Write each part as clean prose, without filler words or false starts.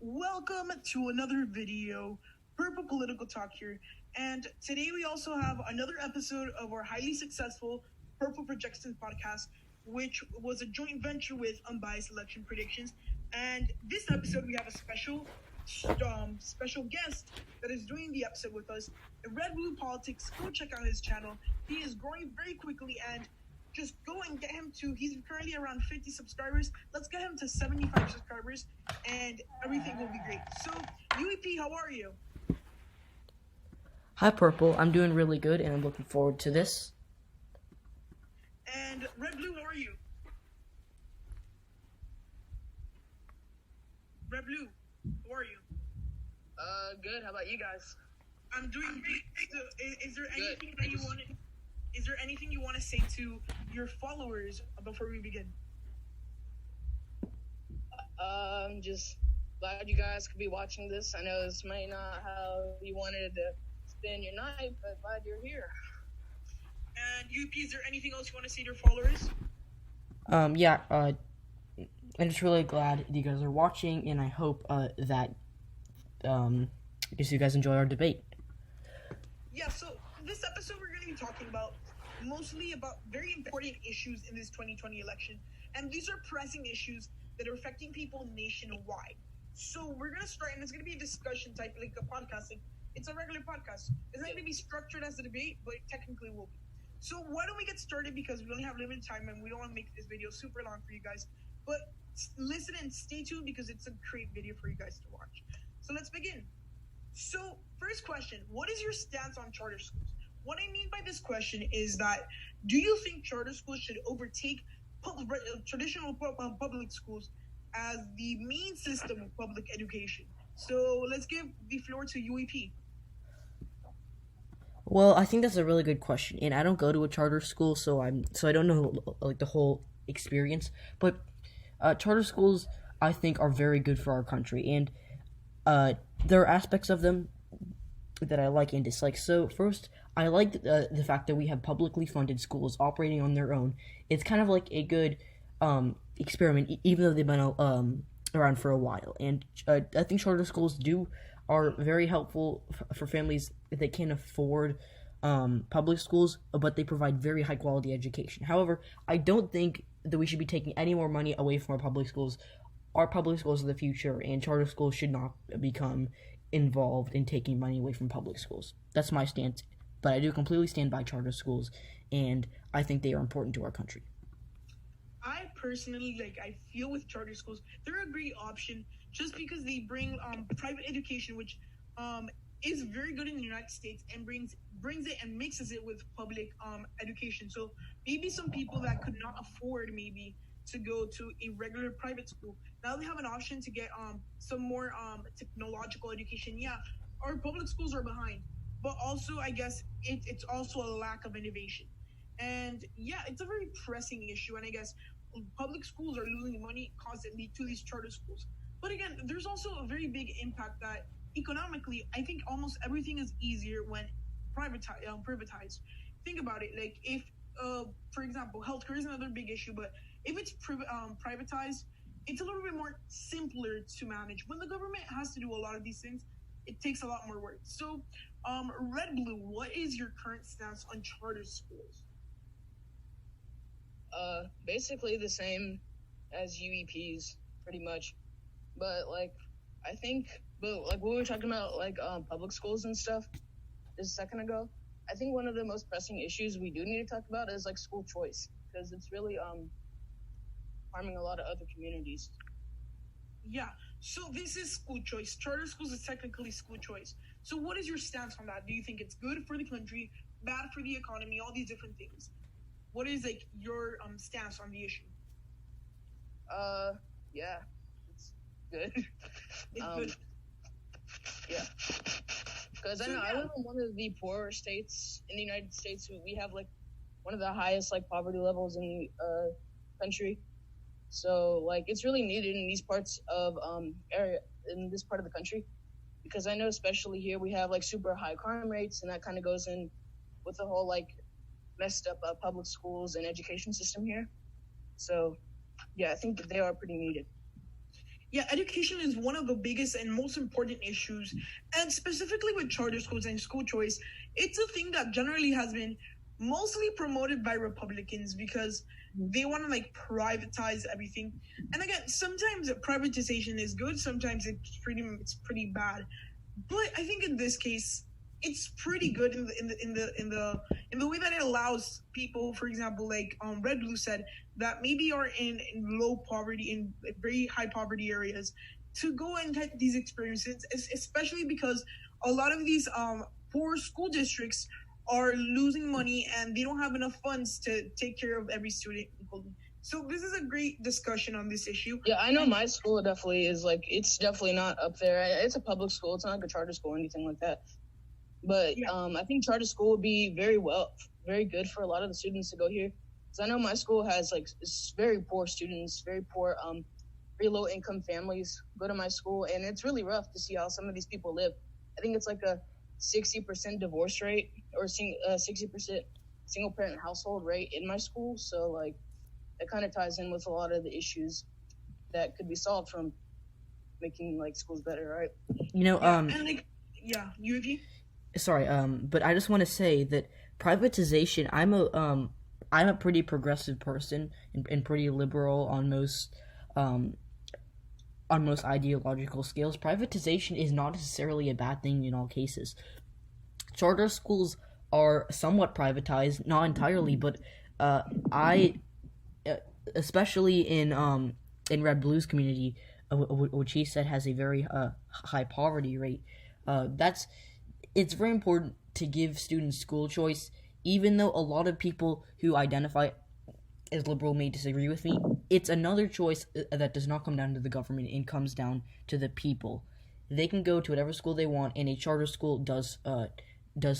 Welcome to another video, Purple Political Talk here. And today we also have another episode of our highly successful Purple Projections podcast, which was a joint venture with Unbiased Election Predictions. And this episode we have a special guest that is doing the episode with us. Red Blue Politics. Go check out his channel. He is growing very quickly, and just go and get him to, he's currently around 50 subscribers. Let's get him to 75 subscribers and everything will be great. So, UEP, how are you? Hi, Purple. I'm doing really good, and I'm looking forward to this. And Red Blue, how are you? Red Blue, how are you? Good. How about you guys? I'm doing great. So, is there anything Good. that you want to... Is there anything you want to say to your followers before we begin? Just glad you guys could be watching this. I know this might not how you wanted to spend your night, but glad you're here. And UP, is there anything else you want to say to your followers? I'm just really glad you guys are watching, and I hope that you guys enjoy our debate. Yeah, so this episode we're going to be talking about mostly about very important issues in this 2020 election, and these are pressing issues that are affecting people nationwide. So we're going to start, and it's going to be a discussion type, like a podcast. It's a regular podcast. It's not going to be structured as a debate, but it technically will be. So why don't we get started, because we only have limited time and we don't want to make this video super long for you guys. But listen and stay tuned, because it's a great video for you guys to watch. So let's begin. So first question, what is your stance on charter schools? What I mean by this question is that, do you think charter schools should overtake traditional public schools as the main system of public education? So let's give the floor to UEP. Well, I think that's a really good question, and I don't go to a charter school, so I don't know like the whole experience. But charter schools, I think, are very good for our country, and there are aspects of them that I like and dislike. So first, I like the fact that we have publicly funded schools operating on their own. It's kind of like a good experiment, even though they've been around for a while. And I think charter schools are very helpful for families that can't afford public schools, but they provide very high quality education. However, I don't think that we should be taking any more money away from our public schools. Our public schools are the future, and charter schools should not become involved in taking money away from public schools. That's my stance, but I do completely stand by charter schools, and I think they are important to our country. I personally, I feel with charter schools, they're a great option just because they bring private education, which is very good in the United States, and brings it and mixes it with public education. So maybe some people that could not afford maybe to go to a regular private school, now they have an option to get some more technological education. Yeah, our public schools are behind, but also I guess it's also a lack of innovation. And yeah, it's a very pressing issue, and I guess public schools are losing money constantly to these charter schools. But again, there's also a very big impact that economically, I think almost everything is easier when privatized. Think about it, like if, for example, healthcare is another big issue, but if it's privatized, it's a little bit more simpler to manage. When the government has to do a lot of these things, it takes a lot more work. So, Red Blue, what is your current stance on charter schools? Basically the same as UEP's, pretty much. But I think, when we were talking about public schools and stuff just a second ago, I think one of the most pressing issues we do need to talk about is school choice, because it's really harming a lot of other communities. Yeah, so this is school choice. Charter schools is technically school choice. So what is your stance on that? Do you think it's good for the country, bad for the economy, all these different things? What is your stance on the issue? Yeah, it's good. It's good. Yeah, because I know I live in one of the poorer states in the United States. We have one of the highest poverty levels in the country. So it's really needed in these parts of in this part of the country, because I know especially here we have super high crime rates, and that kind of goes in with the whole messed up public schools and education system here. So yeah, I think that they are pretty needed. Yeah, education is one of the biggest and most important issues, and specifically with charter schools and school choice, it's a thing that generally has been mostly promoted by Republicans because they want to like privatize everything. And again, sometimes privatization is good, sometimes it's pretty bad. But I think in this case, it's pretty good in the way that it allows people, for example, like Red Blue said, that maybe are in low poverty, in very high poverty areas, to go and get these experiences, especially because a lot of these poor school districts are losing money and they don't have enough funds to take care of every student equally. So this is a great discussion on this issue. Yeah, I know my school definitely is like, it's definitely not up there. It's a public school. It's not like a charter school or anything like that. But Yeah. I think charter school would be very good for a lot of the students to go here. Because I know my school has like very poor students, very poor, very low income families go to my school, and it's really rough to see how some of these people live. I think it's like a 60% divorce rate or 60% single parent household rate in my school. So like it kind of ties in with a lot of the issues that could be solved from making like schools better, right? You know, And like, you agree? sorry, but I just want to say that privatization. I'm a pretty progressive person and pretty liberal on most ideological scales. Privatization is not necessarily a bad thing in all cases. Charter schools are somewhat privatized, not entirely, but I, especially in Red Blue's community, which he said has a very high poverty rate. It's very important to give students school choice, even though a lot of people who identify as liberal may disagree with me. It's another choice that does not come down to the government and comes down to the people. They can go to whatever school they want, and a charter school does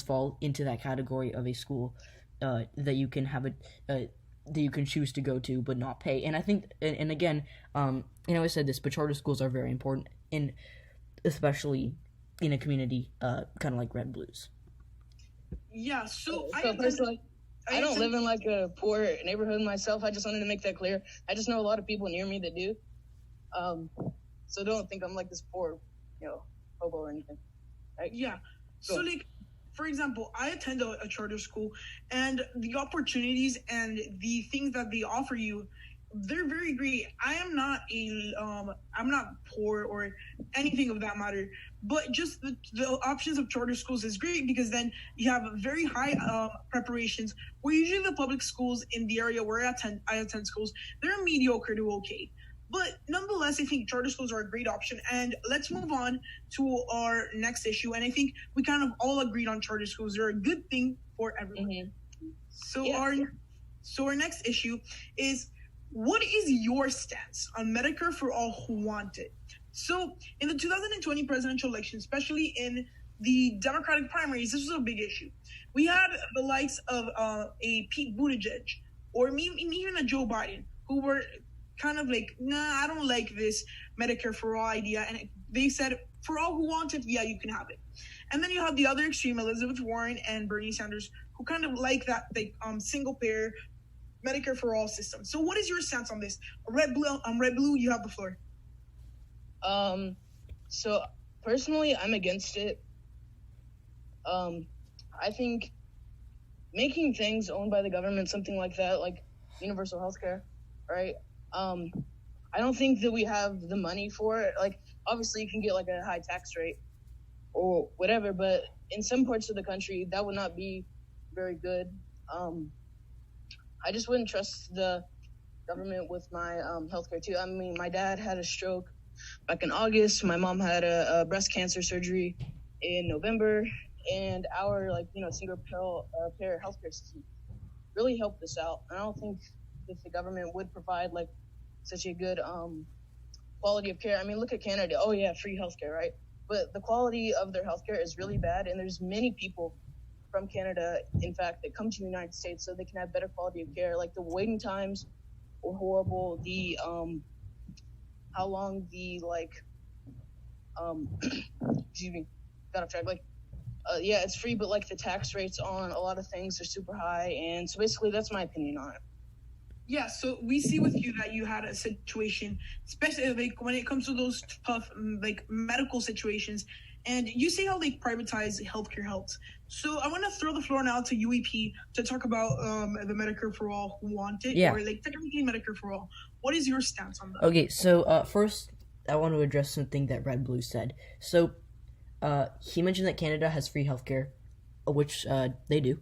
fall into that category of a school that you can have that you can choose to go to but not pay. And I think, and again, I said this, but charter schools are very important, and especially in a community kind of like Red Blues. Yeah, so Personally, I don't live in like a poor neighborhood myself. I just wanted to make that clear. I just know a lot of people near me that do. So don't think I'm like this poor, hobo or anything. Right? Yeah. So like, for example, I attend a charter school, and the opportunities and the things that they offer you, they're very great. I'm not poor or anything of that matter, but just the options of charter schools is great because then you have very high preparations. Where usually the public schools in the area where I attend schools, they're mediocre to okay. But nonetheless, I think charter schools are a great option. And let's move on to our next issue. And I think we kind of all agreed on charter schools. They're a good thing for everyone. Mm-hmm. So our next issue is, what is your stance on Medicare for all who want it? So in the 2020 presidential election, especially in the Democratic primaries, this was a big issue. We had the likes of a Pete Buttigieg or even a Joe Biden who were kind of like, nah, I don't like this Medicare for all idea. And they said, for all who want it, yeah, you can have it. And then you have the other extreme, Elizabeth Warren and Bernie Sanders, who kind of like that single payer Medicare for all system. So what is your stance on this? Red Blue, you have the floor. So personally, I'm against it. I think making things owned by the government, something like that, like universal healthcare, right? I don't think that we have the money for it. Like, obviously you can get like a high tax rate or whatever, but in some parts of the country, that would not be very good. I just wouldn't trust the government with my healthcare too. I mean, my dad had a stroke back in August. My mom had a breast cancer surgery in November, and our single payer healthcare system really helped us out. And I don't think if the government would provide like such a good quality of care. I mean, look at Canada. Oh yeah, free healthcare, right? But the quality of their healthcare is really bad, and there's many people from Canada, in fact, that come to the United States so they can have better quality of care. Like the waiting times were horrible. The how long the excuse me, got off track. Yeah, it's free, but like the tax rates on a lot of things are super high, and so basically that's my opinion on it. Yeah, so we see with you that you had a situation, especially like when it comes to those tough like medical situations, and you see how they privatize healthcare health. So I want to throw the floor now to UEP to talk about the Medicare for all who want it, Yeah. or like technically Medicare for all. What is your stance on that? Okay, so first I want to address something that Red Blue said. So he mentioned that Canada has free healthcare, which they do,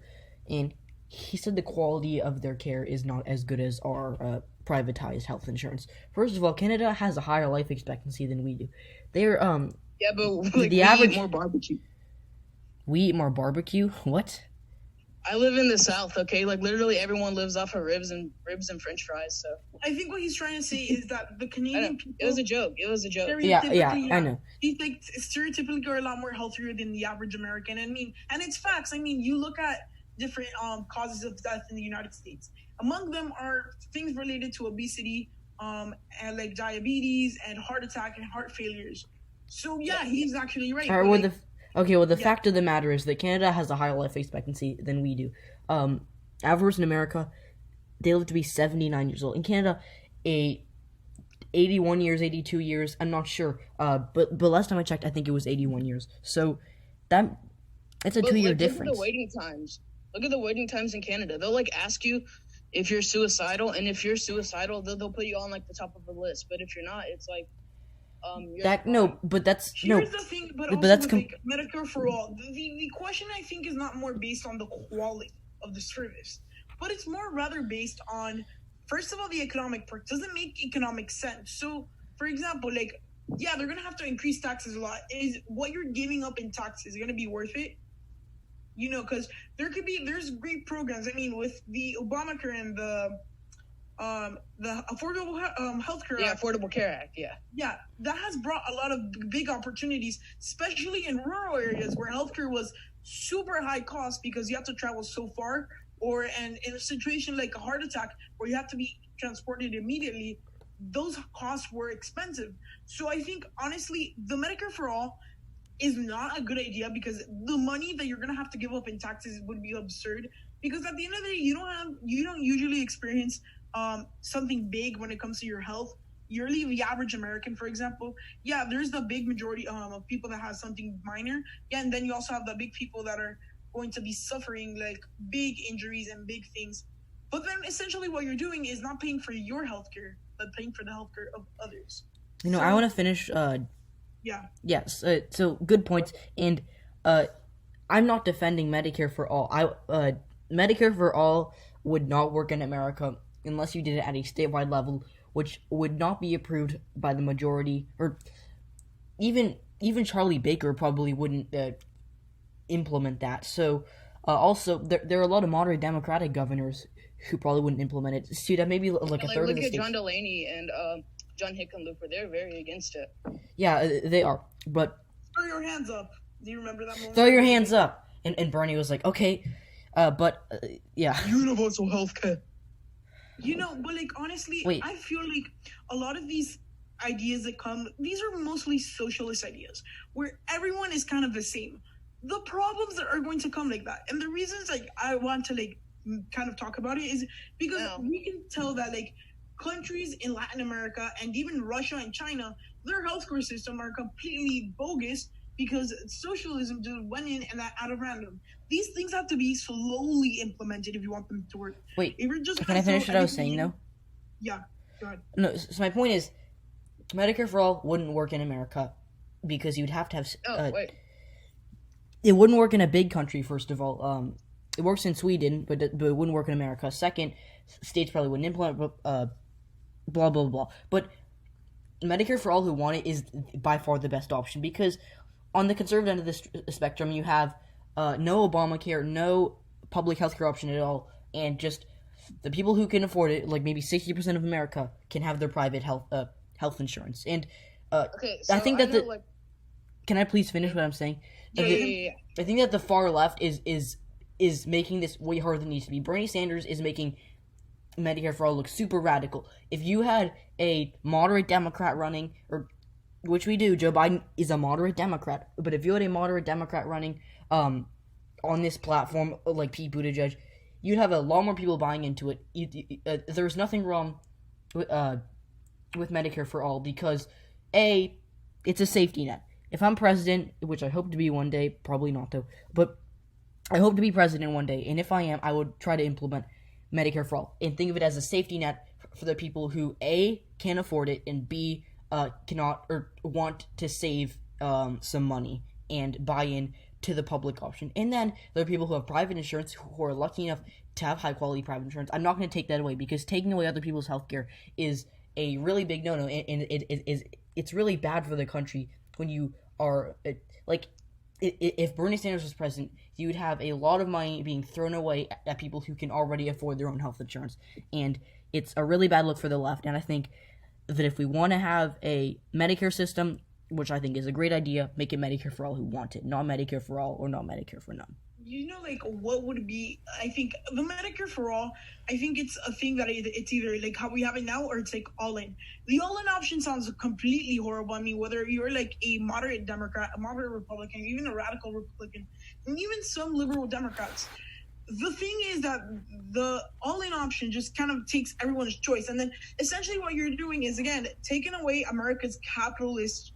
and he said the quality of their care is not as good as our privatized health insurance. First of all, Canada has a higher life expectancy than we do. They're Yeah, but like, the we average eat more barbecue. we eat more barbecue. What? I live in the South, okay? Like literally everyone lives off of ribs and French fries. So I think what he's trying to say is that the I Canadian don't, people. it was a joke. It was a joke. Yeah, Stereotypically, I know. He's like stereotypically are a lot more healthier than the average American. I mean, and it's facts. I mean, you look at different causes of death in the United States. Among them are things related to obesity, and like diabetes and heart attack and heart failures. So yeah, he's actually right. All right, but, well, like, the yeah. fact of the matter is that Canada has a higher life expectancy than we do. Average in America, they live to be 79 years old. In Canada, 81 years, 82 years. I'm not sure. But last time I checked, I think it was 81 years. So it's a But 2-year like, difference. Look at the waiting times. Look at the waiting times in Canada. They'll like ask you if you're suicidal, and if you're suicidal, they'll put you on like the top of the list. But if you're not, it's like you're That no, but that's Here's the thing, but also that's with, like, Medicare for all, the question I think is not more based on the quality of the service, but it's more rather based on, first of all, the economic part. Does it make economic sense? So, for example, like, yeah, they're gonna have to increase taxes a lot. Is what you're giving up in taxes gonna be worth it? You know, because there's great programs. I mean, with the Obamacare and the Affordable Healthcare yeah, Act, Affordable Care Act. Yeah. yeah, that has brought a lot of big opportunities, especially in rural areas where healthcare was super high cost because you have to travel so far, or and in a situation like a heart attack where you have to be transported immediately, those costs were expensive. So I think honestly, the Medicare for all is not a good idea because the money that you're gonna have to give up in taxes would be absurd. Because at the end of the day, you don't usually experience something big when it comes to your health yearly. The average American, for example, yeah, there's the big majority of people that have something minor. Yeah, and then you also have the big people that are going to be suffering like big injuries and big things. But then essentially what you're doing is not paying for your healthcare, but paying for the healthcare of others. You know, So, I want to finish. Yeah. Yes. So good points. And I'm not defending Medicare for all. Medicare for all would not work in America unless you did it at a statewide level, which would not be approved by the majority, or even Charlie Baker probably wouldn't implement that. So also there are a lot of moderate Democratic governors who probably wouldn't implement it. See, that maybe like a third of Look the at states. John Delaney and John Hickenlooper. They're very against it. Yeah, they are. But Throw your hands up. Do you remember that moment? throw your hands up. And Bernie was like, okay, yeah. Universal health care. You know, but like honestly, Wait. I feel like a lot of these ideas that come, these are mostly socialist ideas where everyone is kind of the same. The problems that are going to come like that, and the reasons like I want to like kind of talk about it is because Yeah. we can tell that like countries in Latin America and even Russia and China, their healthcare system are completely bogus because socialism just went in and out of random. These things have to be slowly implemented if you want them to work. Wait, If you're just can I gonna finish throw what I was everything saying in- though? Yeah, go ahead. No, so my point is, Medicare for all wouldn't work in America because you'd have to have. Oh wait. It wouldn't work in a big country. First of all, it works in Sweden, but it wouldn't work in America. Second, states probably wouldn't implement. Blah blah blah. But Medicare for all who want it is by far the best option because on the conservative end of the spectrum, you have no Obamacare, no public health care option at all, and just the people who can afford it, like maybe 60% of America, can have their private health insurance. And Okay. So I think that know, like, can I please finish what I'm saying? yeah. I think that the far left is making this way harder than it needs to be. Bernie Sanders is making Medicare for all look super radical. If you had a moderate Democrat running, or which we do, Joe Biden is a moderate Democrat, but if you had a moderate Democrat running on this platform like Pete Buttigieg, you'd have a lot more people buying into it. There's nothing wrong with Medicare for all because it's a safety net. If I'm president, which I hope to be one day, probably not though, but I hope to be president one day, and if I am, I would try to implement Medicare for all and think of it as a safety net for the people who A, can't afford it, and B, cannot or want to save some money and buy in to the public option. And then there are people who have private insurance who are lucky enough to have high quality private insurance. I'm not going to take that away because taking away other people's healthcare is a really big no-no, and it's really bad for the country when you are if Bernie Sanders was president, you would have a lot of money being thrown away at people who can already afford their own health insurance, and it's a really bad look for the left. And I think that if we want to have a Medicare system, which I think is a great idea, make it Medicare for all who want it, not Medicare for all or not Medicare for none. What would be, I think, the Medicare for all, I think it's a thing that it's either, like, how we have it now, or it's, like, all-in. The all-in option sounds completely horrible. I mean, whether you're, like, a moderate Democrat, a moderate Republican, even a radical Republican, and even some liberal Democrats, the thing is that the all-in option just kind of takes everyone's choice. And then, essentially, what you're doing is, again, taking away America's capitalist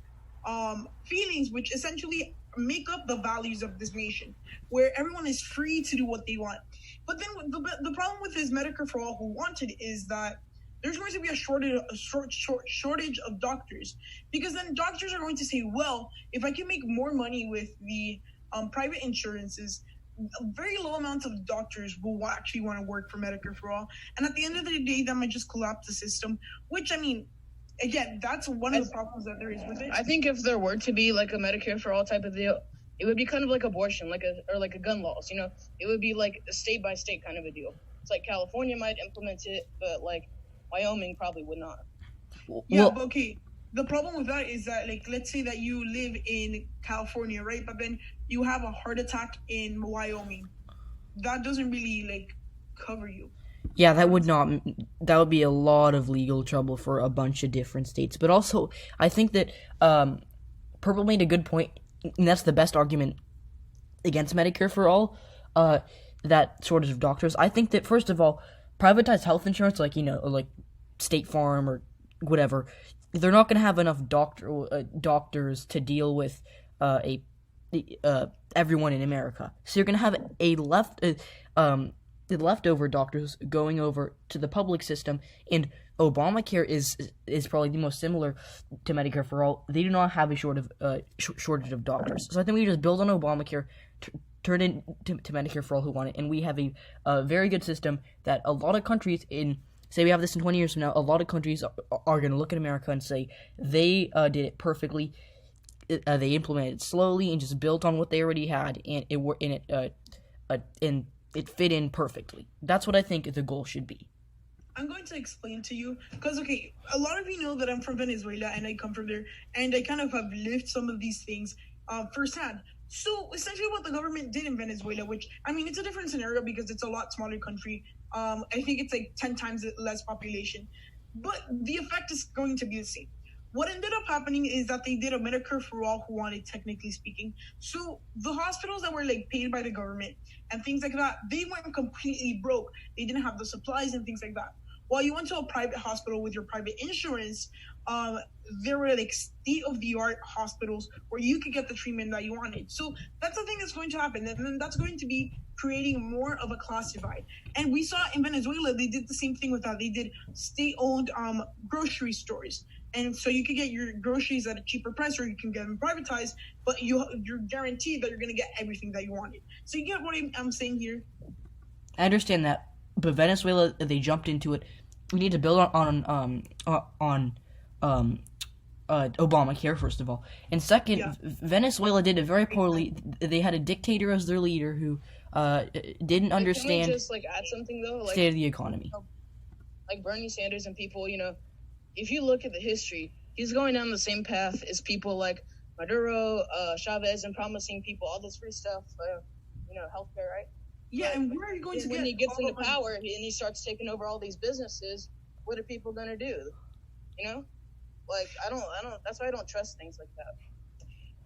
feelings, which essentially make up the values of this nation, where everyone is free to do what they want. But then the problem with this Medicare for all who want it is that there's going to be a shortage of doctors, because then doctors are going to say, well, if I can make more money with the private insurances, a very low amount of doctors will actually want to work for Medicare for all. And at the end of the day, that might just collapse the system, which, I mean, again, that's one of the problems that there is with it. I think if there were to be like a Medicare for all type of deal, it would be kind of like abortion, like a gun laws. You know, it would be like a state by state kind of a deal. It's like California might implement it, but like Wyoming probably would not. Yeah, but okay. The problem with that is that, like, let's say that you live in California, right? But then you have a heart attack in Wyoming. That doesn't really, like, cover you. Yeah, that would be a lot of legal trouble for a bunch of different states. But also, I think that Purple made a good point, and that's the best argument against Medicare for all, that shortage of doctors. I think that, first of all, privatized health insurance, like, like State Farm or whatever, they're not going to have enough doctors to deal with everyone in America. So you're going to have the leftover doctors going over to the public system, and Obamacare is probably the most similar to Medicare for all. They do not have a shortage of doctors. So I think we just build on Obamacare, turn it to Medicare for all who want it, and we have a very good system that a lot of countries say we have this in 20 years from now, a lot of countries are going to look at America and say they did it perfectly. They implemented it slowly and just built on what they already had, and it fit in perfectly. That's what I think the goal should be. I'm going to explain to you, because, okay, a lot of you know that I'm from Venezuela, and I come from there, and I kind of have lived some of these things firsthand. So, essentially what the government did in Venezuela, which, I mean, it's a different scenario because it's a lot smaller country. I think it's like 10 times less population. But the effect is going to be the same. What ended up happening is that they did a Medicare for all who wanted, technically speaking. So the hospitals that were, like, paid by the government and things like that, they went completely broke. They didn't have the supplies and things like that. While you went to a private hospital with your private insurance, there were, like, state-of-the-art hospitals where you could get the treatment that you wanted. So that's the thing that's going to happen. And then that's going to be creating more of a class divide. And we saw in Venezuela, they did the same thing with that. They did state-owned grocery stores. And so you could get your groceries at a cheaper price, or you can get them privatized, but you're guaranteed that you're going to get everything that you wanted. So you get what I'm saying here? I understand that, but Venezuela, they jumped into it. We need to build on Obamacare, first of all. And second, yeah. Venezuela did it very poorly. They had a dictator as their leader who didn't understand. Can we just, like, add something, though? Like, state of the economy. Like Bernie Sanders and people, if you look at the history, he's going down the same path as people like Maduro, Chavez, and promising people all this free stuff, healthcare, right? Yeah, and where are you going to get? When he gets into power and he starts taking over all these businesses, what are people going to do? Like, I don't. That's why I don't trust things like that.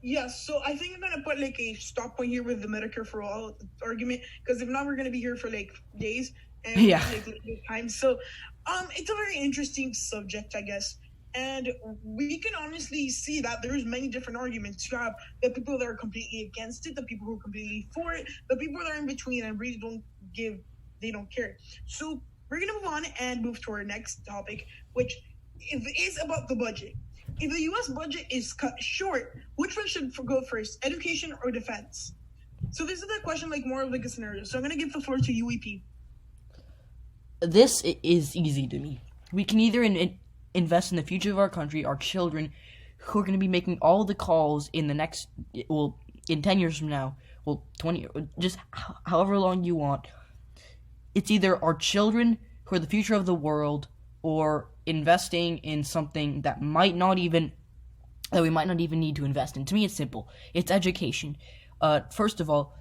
Yeah, so I think I'm gonna put like a stop point here with the Medicare for all argument, because if not, we're gonna be here for like days and we Yeah. have like limited time. So, it's a very interesting subject, I guess, and we can honestly see that there's many different arguments. You have the people that are completely against it, the people who are completely for it, the people that are in between and really they don't care. So we're gonna move on and move to our next topic, which is about the budget. If the U.S. budget is cut short, which one should go first, education or defense? So this is a question like more of like a scenario. So I'm gonna give the floor to UEP. This is easy to me. We can either invest in the future of our country, our children, who are going to be making all the calls in the next, well, in 10 years from now, well, 20, just however long you want. It's either our children who are the future of the world, or investing in something that we might not even need to invest in. To me, it's simple. It's education. First of all,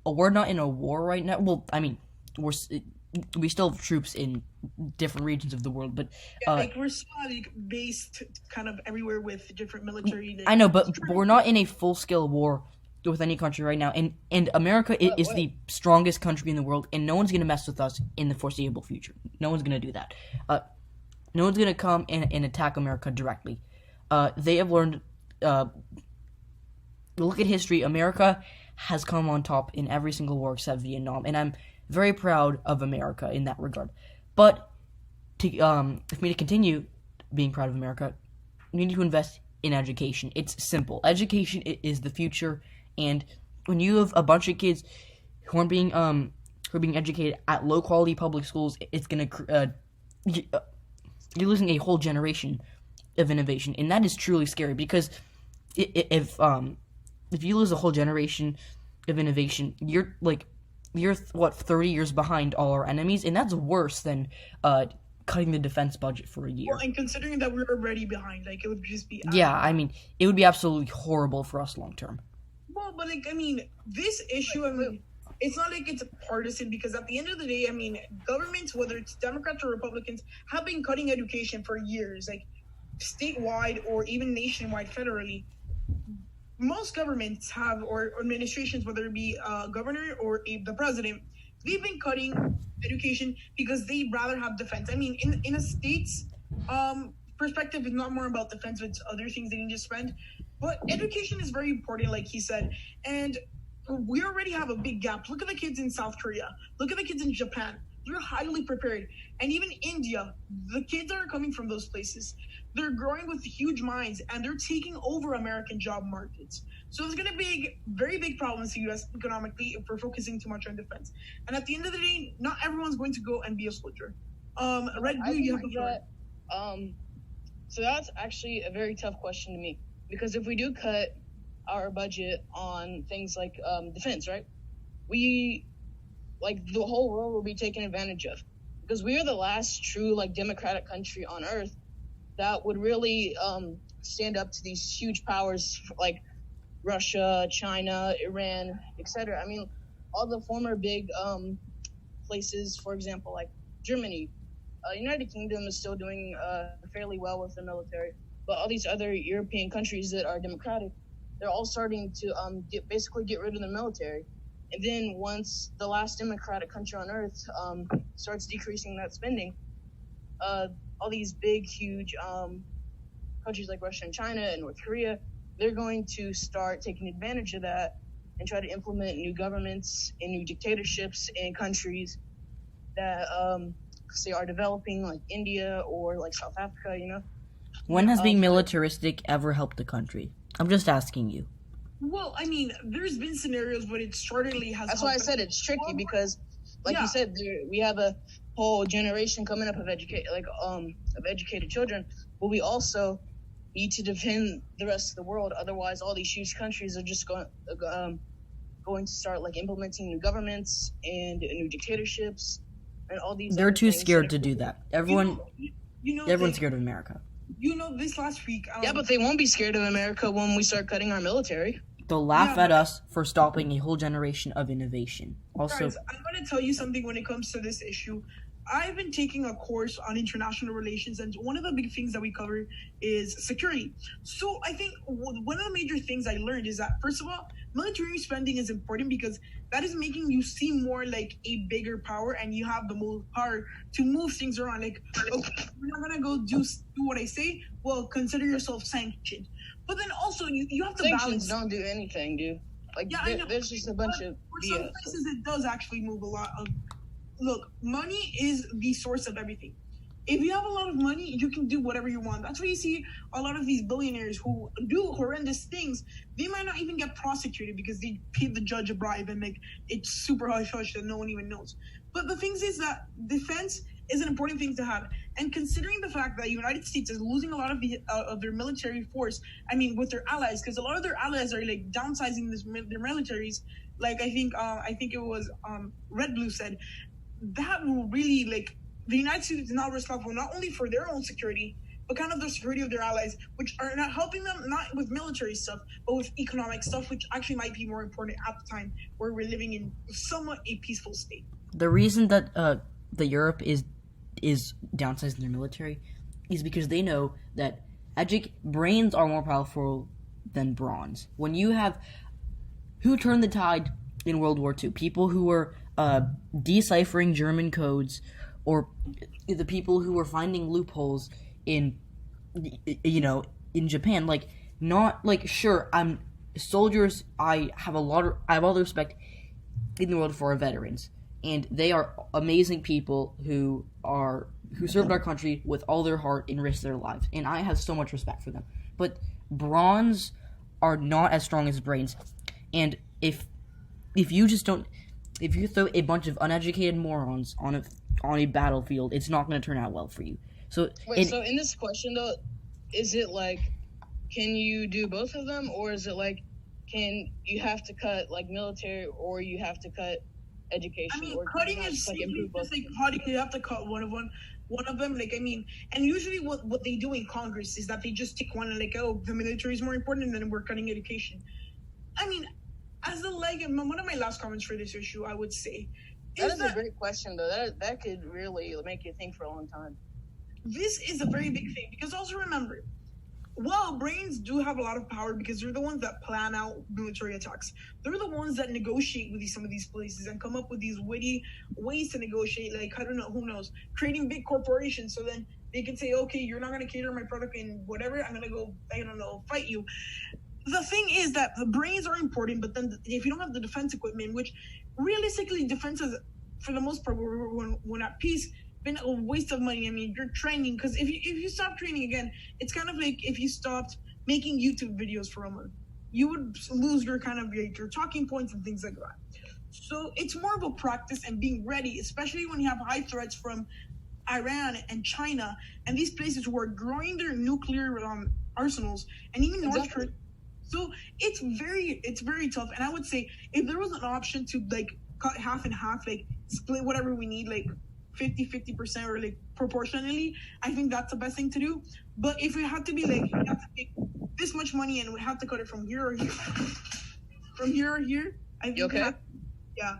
we're not in a war right now. Well, I mean, we still have troops in different regions of the world, but like we're still like based kind of everywhere with different military. I know, but we're not in a full-scale war with any country right now, and America is the strongest country in the world, and no one's gonna mess with us in the foreseeable future. No one's gonna do that. No one's gonna come and attack America directly. They have learned. Look at history. America has come on top in every single war except Vietnam, and I'm very proud of America in that regard. But for me to continue being proud of America, we need to invest in education. It's simple. Education is the future, and when you have a bunch of kids who are being educated at low quality public schools, it's gonna you're losing a whole generation of innovation, and that is truly scary. Because if you lose a whole generation of innovation, you're 30 years behind all our enemies, and that's worse than cutting the defense budget for a year. Well, and considering that we're already behind, like it would just be I mean, it would be absolutely horrible for us long term. Well, but like I mean, this issue, I mean, it's not like it's partisan, because at the end of the day, I mean, governments, whether it's Democrats or Republicans, have been cutting education for years, like statewide or even nationwide, federally. Most governments have, or administrations, whether it be a governor or the president, they've been cutting education because they'd rather have defense. I mean, in a state's perspective, it's not more about defense, it's other things they need to spend. But education is very important, like he said. And we already have a big gap. Look at the kids in South Korea. Look at the kids in Japan. They're highly prepared. And even India, the kids that are coming from those places, they're growing with huge minds, and they're taking over American job markets. So there's going to be very big problems in the U.S. economically if we're focusing too much on defense. And at the end of the day, not everyone's going to go and be a soldier. Red Blue, you have the floor. So that's actually a very tough question to me, because if we do cut our budget on things like defense, right? The whole world will be taken advantage of, because we are the last true democratic country on earth that would really stand up to these huge powers like Russia, China, Iran, etc. I mean, all the former big places, for example, like Germany, United Kingdom is still doing fairly well with the military, but all these other European countries that are democratic, they're all starting to get rid of the military. And then once the last democratic country on earth starts decreasing that spending, all these big, huge countries like Russia and China and North Korea, they're going to start taking advantage of that and try to implement new governments and new dictatorships in countries that say are developing, like India or like South Africa, you know? When has being militaristic ever helped the country? I'm just asking you. Well, I mean, there's been scenarios when it certainly has. That's why I said it's tricky, because, you said, we have a whole generation coming up of educated children, but we also need to defend the rest of the world. Otherwise, all these huge countries are just going to start implementing new governments and new dictatorships and all these. They're too scared to do that. Everyone's scared of America. This last week. Yeah, but they won't be scared of America when we start cutting our military. They'll laugh at us for stopping a whole generation of innovation. Also, guys, I'm going to tell you something when it comes to this issue. I've been taking a course on international relations, and one of the big things that we cover is security. So I think one of the major things I learned is that, first of all, military spending is important because that is making you seem more like a bigger power, and you have the more power to move things around. Like, okay, we're not gonna go do what I say. Well, consider yourself sanctioned. But then also you have to Sanctions balance. don't do anything, dude. Like, Yeah, there's just a bunch of for some BS. places it does actually move a lot of. Look, money is the source of everything. If you have a lot of money, you can do whatever you want. That's why you see a lot of these billionaires who do horrendous things. They might not even get prosecuted because they paid the judge a bribe and like it's super hush hush that no one even knows. But the thing is that defense is an important thing to have. And considering the fact that the United States is losing a lot of their military force, I mean, with their allies, because a lot of their allies are like downsizing their militaries. Like I think it was Red Blue said that will really like the United States is now responsible not only for their own security, but kind of the security of their allies, which are not helping them not with military stuff, but with economic stuff, which actually might be more important at the time where we're living in somewhat a peaceful state. The reason that the Europe is downsizing their military is because they know that brains are more powerful than bronze. When you have who turned the tide in World War II, people who were deciphering German codes, or the people who were finding loopholes in Japan. Like, not like, sure, I'm soldiers. I have all the respect in the world for our veterans, and they are amazing people who served our country with all their heart and risked their lives, and I have so much respect for them. But bronze are not as strong as brains, and if you throw a bunch of uneducated morons on a battlefield, it's not going to turn out well for you. So wait, so in this question though, is it like, can you do both of them, or is it like, can you have to cut like military, or you have to cut education? I mean, or cutting is simply just like cutting. You have to cut one of them. Like, I mean, and usually what they do in Congress is that they just take one and like, oh, the military is more important, and then we're cutting education. I mean, one of my last comments for this issue, I would say, that is a great question though. That could really make you think for a long time. This is a very big thing because also remember, well, brains do have a lot of power because they're the ones that plan out military attacks. They're the ones that negotiate with some of these places and come up with these witty ways to negotiate. Like, I don't know, who knows, creating big corporations so then they can say, okay, you're not going to cater my product and whatever, I'm going to go, I don't know, fight you. The thing is that the brains are important, but then if you don't have the defense equipment, which realistically defense is, for the most part, when at peace, been a waste of money. I mean, you're training, because if you stop training again, it's kind of like if you stopped making YouTube videos for a month, you would lose your kind of your talking points and things like that. So it's more of a practice and being ready, especially when you have high threats from Iran and China and these places who are growing their nuclear arsenals, and even North Korea. So it's very tough. And I would say if there was an option to like cut half and half, like split whatever we need, like 50% or like proportionally, I think that's the best thing to do. But if we had to be like, we have to take this much money and we have to cut it from here or here, I think okay? Yeah,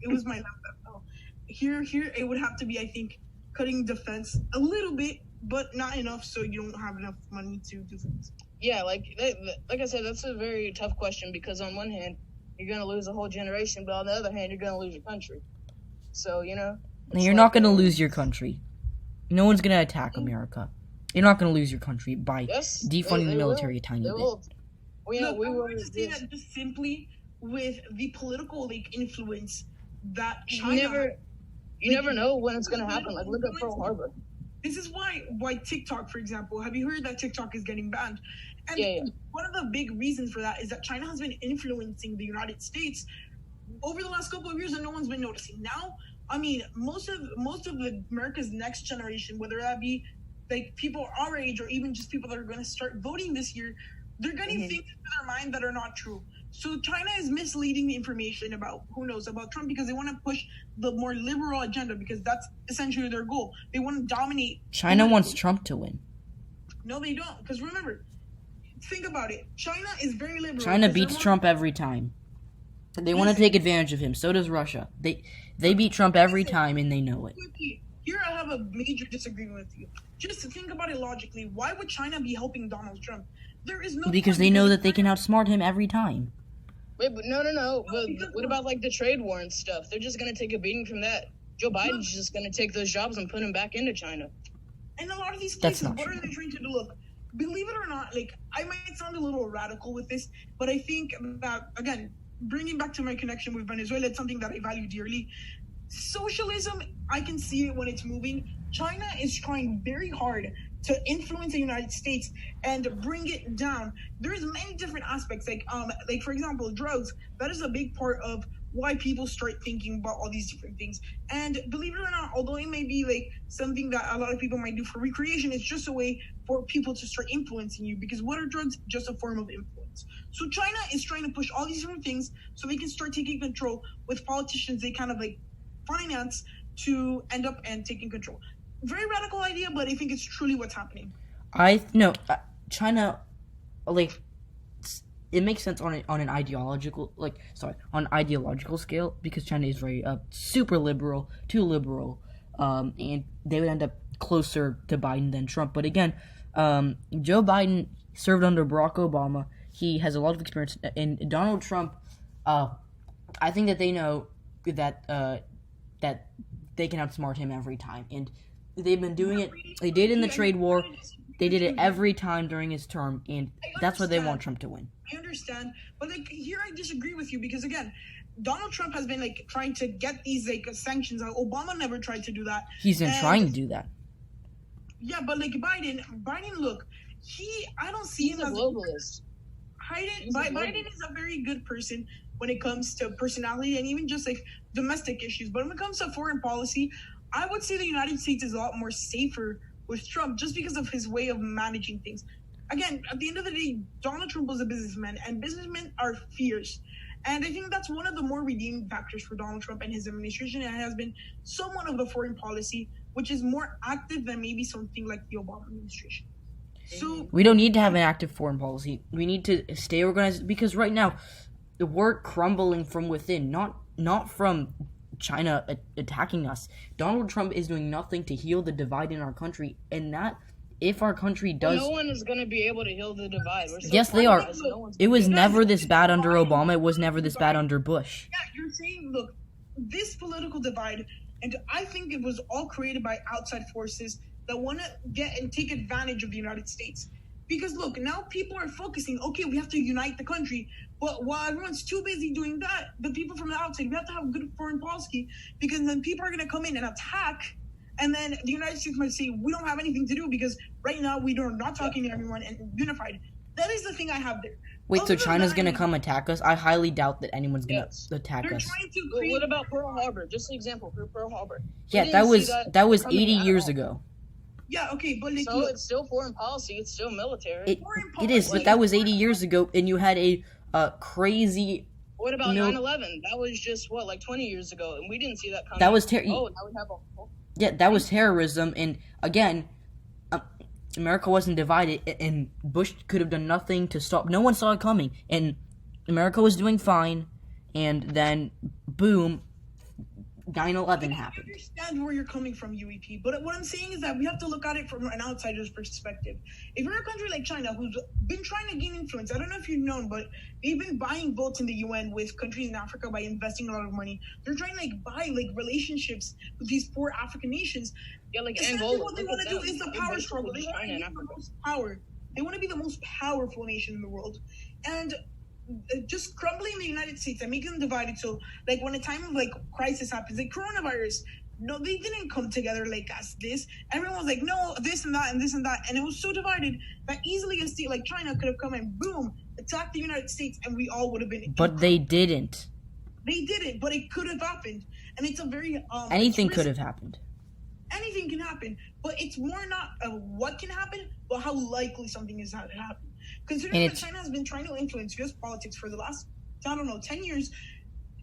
it was my laptop. Oh. Here, it would have to be, I think, cutting defense a little bit, but not enough so you don't have enough money to do things. Yeah, like I said, that's a very tough question because on one hand, you're going to lose a whole generation, but on the other hand, you're going to lose your country. So, you know. You're not going to lose your country. No one's going to attack America. You're not going to lose your country by defunding the military a tiny bit. Look, we were just saying that just simply with the political influence that China. You never know when it's going to happen. Like, look at Pearl Harbor. This is why TikTok, for example, have you heard that TikTok is getting banned? And one of the big reasons for that is that China has been influencing the United States over the last couple of years, and no one's been noticing. Now, I mean, most of America's next generation, whether that be like people our age or even just people that are going to start voting this year, they're getting things into their mind that are not true. So China is misleading the information about about Trump because they want to push the more liberal agenda because that's essentially their goal. They want to dominate. China wants Trump to win. No, they don't. Because remember, think about it. China is very liberal. China beats Trump every time. They want to take advantage of him. So does Russia. They beat Trump every time, and they know it. Here I have a major disagreement with you. Just to think about it logically, why would China be helping Donald Trump? There is no Because they know that they can outsmart him every time. Wait, but no. But what about like the trade war and stuff? They're just gonna take a beating from that. Joe Biden's just gonna take those jobs and put them back into China. And a lot of these places, what are they trying to do? Look, believe it or not, like I might sound a little radical with this, but I think that again, bringing back to my connection with Venezuela, it's something that I value dearly. Socialism, I can see it when it's moving. China is trying very hard to influence the United States and bring it down. There's many different aspects, like for example, drugs. That is a big part of why people start thinking about all these different things. And believe it or not, although it may be like something that a lot of people might do for recreation, it's just a way for people to start influencing you. Because what are drugs? Just a form of influence. So China is trying to push all these different things so they can start taking control with politicians they kind of like finance to end up and taking control. Very radical idea, but I think it's truly what's happening. China, like, it makes sense on an ideological scale, because China is very super liberal, too liberal, and they would end up closer to Biden than Trump. But again, Joe Biden served under Barack Obama. He has a lot of experience, and Donald Trump. I think that they know that that they can outsmart him every time, and they've been doing it. They did it in the trade war. They did it every time during his term, and that's why they want Trump to win. I understand, but like here I disagree with you, because again, Donald Trump has been like trying to get these like sanctions. Obama never tried to do that. He's been trying to do that. Yeah, but like Biden, look, I don't see him as a globalist. Biden is a very good person when it comes to personality and even just like domestic issues. But when it comes to foreign policy, I would say the United States is a lot more safer with Trump just because of his way of managing things. Again, at the end of the day, Donald Trump was a businessman, and businessmen are fierce. And I think that's one of the more redeeming factors for Donald Trump and his administration. It has been somewhat of a foreign policy, which is more active than maybe something like the Obama administration. So we don't need to have an active foreign policy. We need to stay organized, because right now we're crumbling from within, not from China attacking us. Donald Trump is doing nothing to heal the divide in our country, and that if our country does, no one is going to be able to heal the divide. Yes, they are. It was never this bad under Obama. It was never this bad under Bush. Yeah, you're saying, look, this political divide, and I think it was all created by outside forces that want to get and take advantage of the United States. Because look, now people are focusing, okay, we have to unite the country. But while everyone's too busy doing that, the people from the outside, we have to have good foreign policy, because then people are going to come in and attack. And then the United States might say, we don't have anything to do because right now we are not talking to everyone and unified. That is the thing I have there. Wait, so China's going to come attack us? I highly doubt that anyone's going to attack us. What about Pearl Harbor? Just an example for Pearl Harbor. Yeah, that was 80 years ago. Yeah, okay, but like, so it's still foreign policy. It's still military. It is, but that was 80 years ago, and you had a crazy. What about 9/11? That was just like 20 years ago, and we didn't see that coming. That was now we have a. Yeah, that was terrorism, and again, America wasn't divided, and Bush could have done nothing to stop. No one saw it coming, and America was doing fine, and then boom. 9/11 happened. I understand where you're coming from, UEP, but what I'm saying is that we have to look at it from an outsider's perspective. If you're a country like China, who's been trying to gain influence, I don't know if you've known, but they've been buying votes in the UN with countries in Africa by investing a lot of money. They're trying to buy relationships with these poor African nations. Yeah, like Angola. What they want to do is the power struggle. They want to be the most power. They want to be the most powerful nation in the world, and just crumbling the United States and making them divided. So when a time of crisis happens, like coronavirus, no, they didn't come together like as this. Everyone was like, no, this and that and this and that, and it was so divided that easily a state like China could have come and boom, attacked the United States, and we all would have been. But they didn't. They didn't, but it could have happened, and it's a very anything could have happened. Anything can happen, but it's more not what can happen, but how likely something is to happen. Considering that China has been trying to influence U.S. politics for the last, 10 years,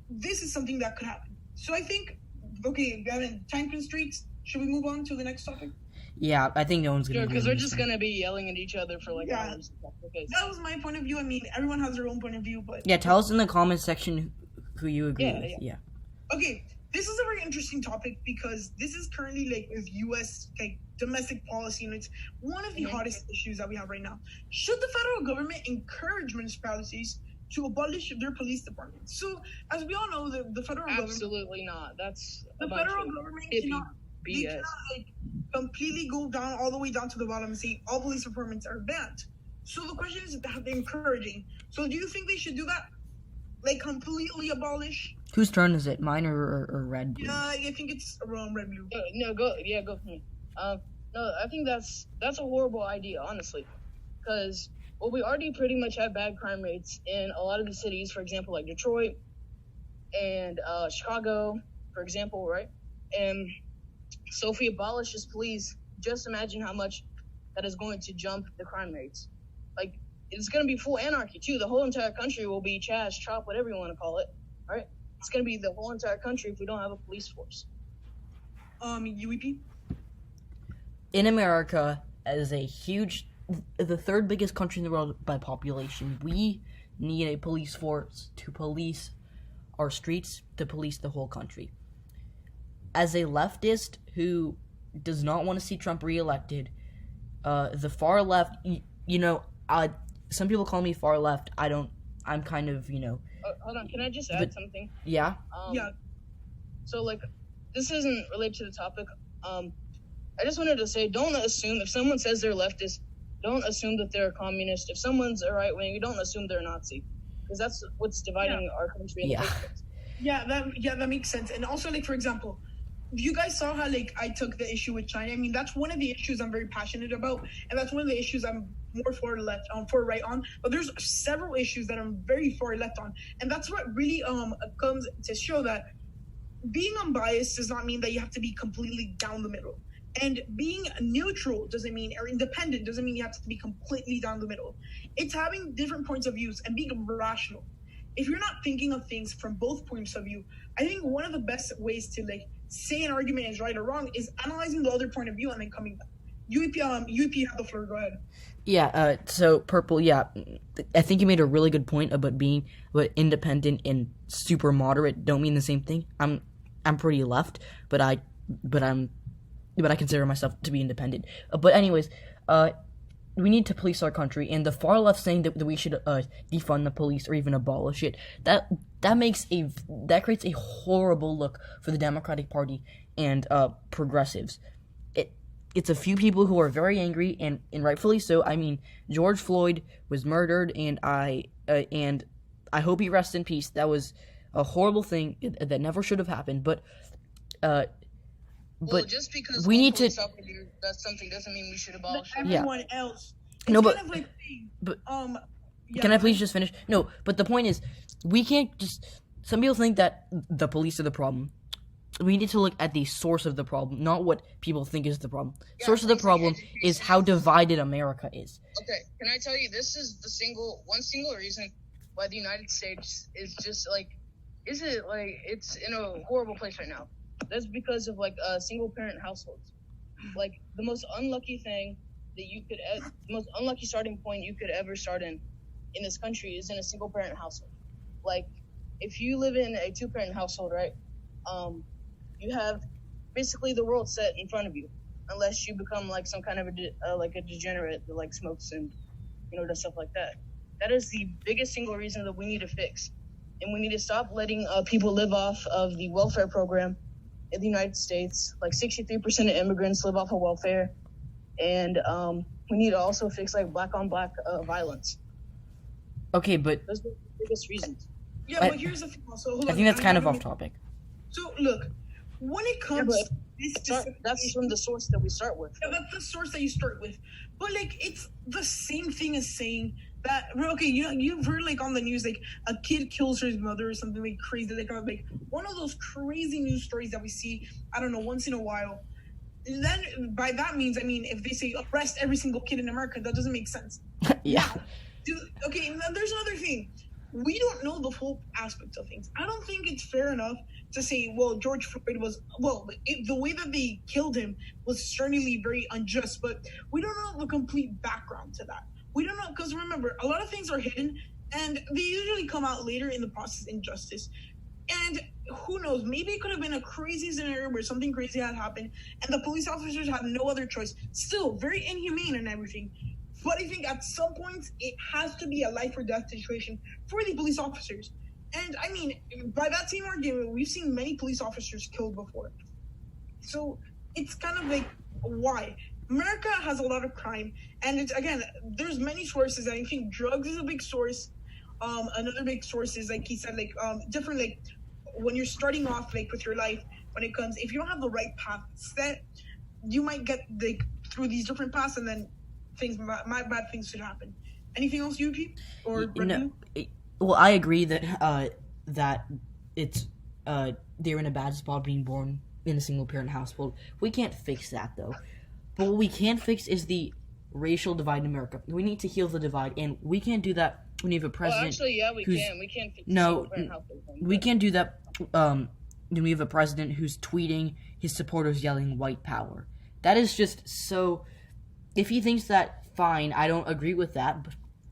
this is something that could happen. So I think, okay, we have time constraints. Should we move on to the next topic? Yeah, I think no one's going to because we're just going to be yelling at each other for hours. Okay. That was my point of view. I mean, everyone has their own point of view, but... Yeah, tell us in the comment section who you agree Yeah, with. Yeah. Okay, this is a very interesting topic because this is currently like with U.S. like domestic policy, and it's one of the hottest issues that we have right now. Should the federal government encourage municipalities to abolish their police departments? So, as we all know, the federal government, Absolutely not. That's a the bunch federal of government hippie cannot, they BS. cannot like completely go down all the way down to the bottom and say all police departments are banned. So the question is, have they encouraging? So do you think they should do that? Like completely abolish? Whose turn is it? Mine or red? Blue? Yeah, I think it's red blue. No, go for me. No, I think that's a horrible idea, honestly, because we already pretty much have bad crime rates in a lot of the cities, for example, like Detroit and Chicago, for example, right? And so if we abolish this police, just imagine how much that is going to jump the crime rates. Like, it's going to be full anarchy, too. The whole entire country will be trash, chop, whatever you want to call it, right? It's going to be the whole entire country if we don't have a police force. UEP? In America, as the third biggest country in the world by population, we need a police force to police our streets, to police the whole country. As a leftist who does not want to see Trump reelected, the far left, some people call me far left. I'm kind of, Hold on, can I just add something? Yeah? Yeah. So, like, this isn't related to the topic. I just wanted to say, don't assume, if someone says they're leftist, don't assume that they're a communist. If someone's a right-wing, don't assume they're a Nazi. Because that's what's dividing our country in the first place. Yeah, that makes sense. And also, like, for example, you guys saw how, like, I took the issue with China. I mean, that's one of the issues I'm very passionate about, and that's one of the issues I'm more for right on. But there's several issues that I'm very far left on, and that's what really comes to show that being unbiased does not mean that you have to be completely down the middle, and being neutral doesn't mean, or independent doesn't mean you have to be completely down the middle. It's having different points of views and being rational. If you're not thinking of things from both points of view, I think one of the best ways to like say an argument is right or wrong is analyzing the other point of view and then coming back. UEP, have the floor. Go ahead. Yeah. So Purple. Yeah, I think you made a really good point about being independent and super moderate don't mean the same thing. I'm pretty left, but I consider myself to be independent. But anyways, we need to police our country, and the far left saying that we should defund the police or even abolish it, that creates a horrible look for the Democratic Party and progressives. It's a few people who are very angry, and rightfully so. I mean, George Floyd was murdered, and I hope he rests in peace. That was a horrible thing that never should have happened. But just because we need to. That's something doesn't mean we should abolish it. Everyone else. It's No, but kind of like, yeah, can I please just finish? No, but the point is, we can't just. Some people think that the police are the problem. We need to look at the source of the problem, not what people think is the problem. Source of the problem is how divided America is. Okay, can I tell you, this is one single reason why the United States is just it's in a horrible place right now. That's because of single parent households. Like, the most unlucky thing that the most unlucky starting point you could ever start in this country is in a single parent household. Like, if you live in a 2-parent household, right? You have basically the world set in front of you, unless you become some kind of a degenerate that smokes and does stuff like that. That is the biggest single reason that we need to fix, and we need to stop letting people live off of the welfare program in the United States. 63% of immigrants live off of welfare, and we need to also fix black on black violence. Okay, but those are the biggest reasons. Yeah, but here's the thing. Also, hold on. I think that's kind of off topic. So look, when it comes to this, that's from the source that we start with. Yeah, that's the source that you start with. But it's the same thing as saying that. Okay, you've heard on the news a kid kills his mother or something crazy, one of those crazy news stories that we see. I don't know, once in a while. And then by that means, I mean, if they say arrest every single kid in America, that doesn't make sense. Yeah. Okay, and then there's another thing. We don't know the full aspects of things. I don't think it's fair enough to say, well, George Floyd was, the way that they killed him was certainly very unjust, but we don't know the complete background to that. We don't know, because remember, a lot of things are hidden, and they usually come out later in the process in justice. And who knows, maybe it could have been a crazy scenario where something crazy had happened and the police officers had no other choice. Still, very inhumane and everything. But I think at some point, it has to be a life or death situation for the police officers. And I mean, by that same argument, we've seen many police officers killed before. So it's kind of like, why? America has a lot of crime. And it's, again, there's many sources. I think drugs is a big source. Another big source is, like he said, like different, like when you're starting off like with your life, when it comes, if you don't have the right path set, you might get like through these different paths, and then bad things should happen. Anything else, Yuki or no? Well, I agree that that it's they're in a bad spot being born in a single parent household. We can't fix that though. But what we can fix is the racial divide in America. We need to heal the divide, and we can't do that when you have a president. Well, actually, yeah, we can. We can't fix we can't do that. When we have a president who's tweeting his supporters yelling "white power." That is just so. If he thinks that, fine. I don't agree with that,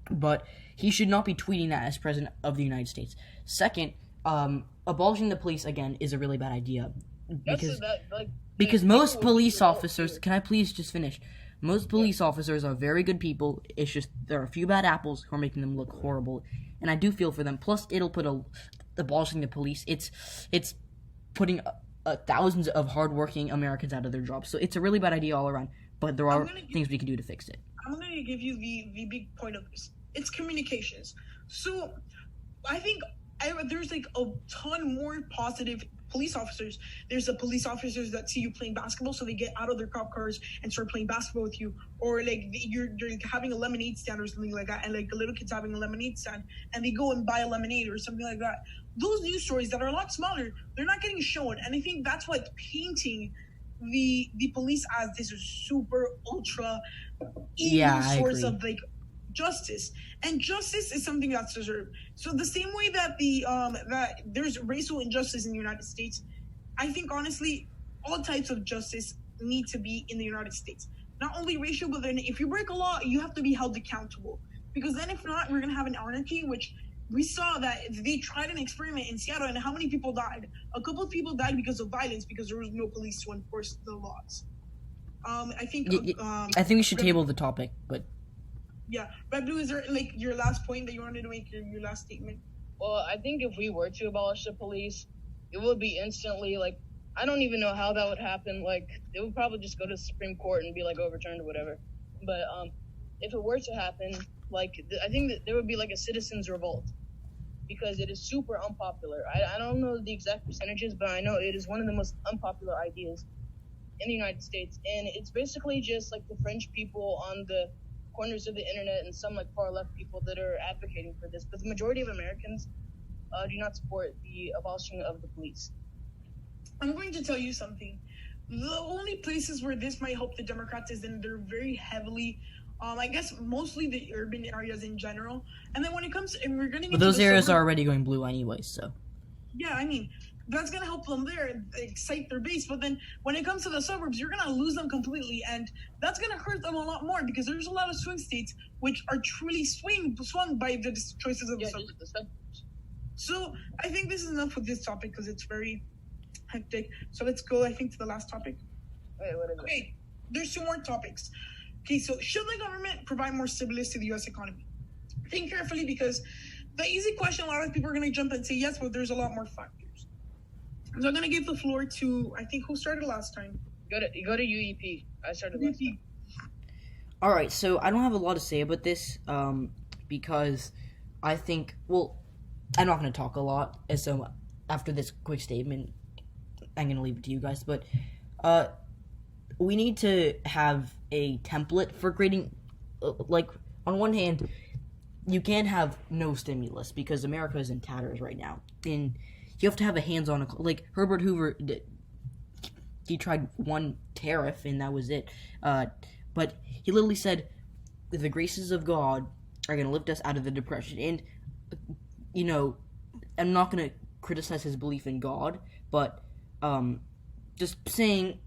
but he should not be tweeting that as president of the United States. Second, abolishing the police again is a really bad idea because most police officers. Can I please just finish? Most police officers are very good people. It's just there are a few bad apples who are making them look horrible, and I do feel for them. Plus, it'll put abolishing the police. It's putting thousands of hardworking Americans out of their jobs. So it's a really bad idea all around. But there are things we can do to fix it. I'm going to give you the big point of this. It's communications. So I think there's like a ton more positive police officers. There's the police officers that see you playing basketball, so they get out of their cop cars and start playing basketball with you. Or like you're having a lemonade stand or something like that, and like a little kid's having a lemonade stand, and they go and buy a lemonade or something like that. Those news stories that are a lot smaller, they're not getting shown. And I think that's what painting the police as this super ultra evil source of like justice, and justice is something that's deserved. So the same way that that there's racial injustice in the United States, I think honestly all types of justice need to be in the United States. Not only racial, but then if you break a law, you have to be held accountable, because then if not, we're gonna have an anarchy, which we saw that they tried an experiment in Seattle, and how many people died? A couple of people died because of violence, because there was no police to enforce the laws. I think we should table the topic, but yeah. Red Blue, is there like your last point that you wanted to make, your last statement? Well, I think if we were to abolish the police, it would be instantly like, I don't even know how that would happen. Like, it would probably just go to the Supreme Court and be like overturned or whatever. But if it were to happen, like, I think that there would be like a citizens' revolt, because it is super unpopular. I don't know the exact percentages, but I know it is one of the most unpopular ideas in the United States. And it's basically just like the French people on the corners of the internet and some like far left people that are advocating for this. But the majority of Americans do not support the abolishing of the police. I'm going to tell you something. The only places where this might help the Democrats is in they're very heavily, I guess mostly the urban areas in general. And then when it comes, and we're getting, but those areas are already going blue anyway, so. Yeah, I mean, that's gonna help them there, excite their base. But then when it comes to the suburbs, you're gonna lose them completely, and that's gonna hurt them a lot more, because there's a lot of swing states which are truly swung by the choices of the suburbs. So I think this is enough with this topic because it's very hectic. So let's go, I think, to the last topic. Okay, there's 2 more topics. Okay, so should the government provide more stimulus to the U.S. economy? Think carefully, because the easy question, a lot of people are going to jump and say yes, but there's a lot more factors. So I'm going to give the floor to, I think, who started last time? Go to UEP. I started last time. All right, so I don't have a lot to say about this because I think, well, I'm not going to talk a lot. And so after this quick statement, I'm going to leave it to you guys. But we need to have a template for grading. Like, on one hand, you can't have no stimulus because America is in tatters right now. And you have to have a hands-on, like Herbert Hoover did. He tried one tariff and that was it. But he literally said, the graces of God are going to lift us out of the depression. And, you know, I'm not going to criticize his belief in God, but just saying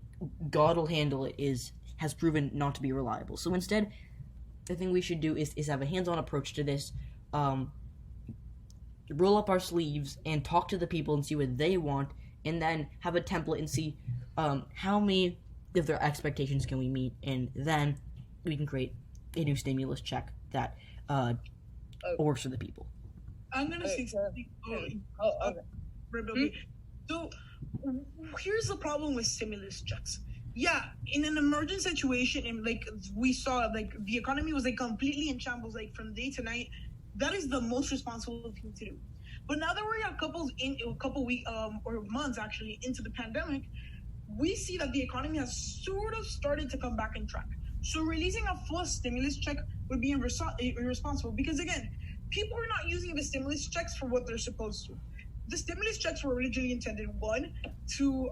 God will handle it has proven not to be reliable. So instead, the thing we should do is have a hands-on approach to this. roll up our sleeves and talk to the people and see what they want, and then have a template and see how many of their expectations can we meet, and then we can create a new stimulus check that works for the people. I'm gonna say something. Okay. So here's the problem with stimulus checks. Yeah, in an emergent situation, and like we saw, like the economy was like completely in shambles, like from day to night. That is the most responsible thing to do. But now that we're a couple weeks or months actually into the pandemic, we see that the economy has sort of started to come back on track. So releasing a full stimulus check would be irresponsible because, again, people are not using the stimulus checks for what they're supposed to. The stimulus checks were originally intended, one, to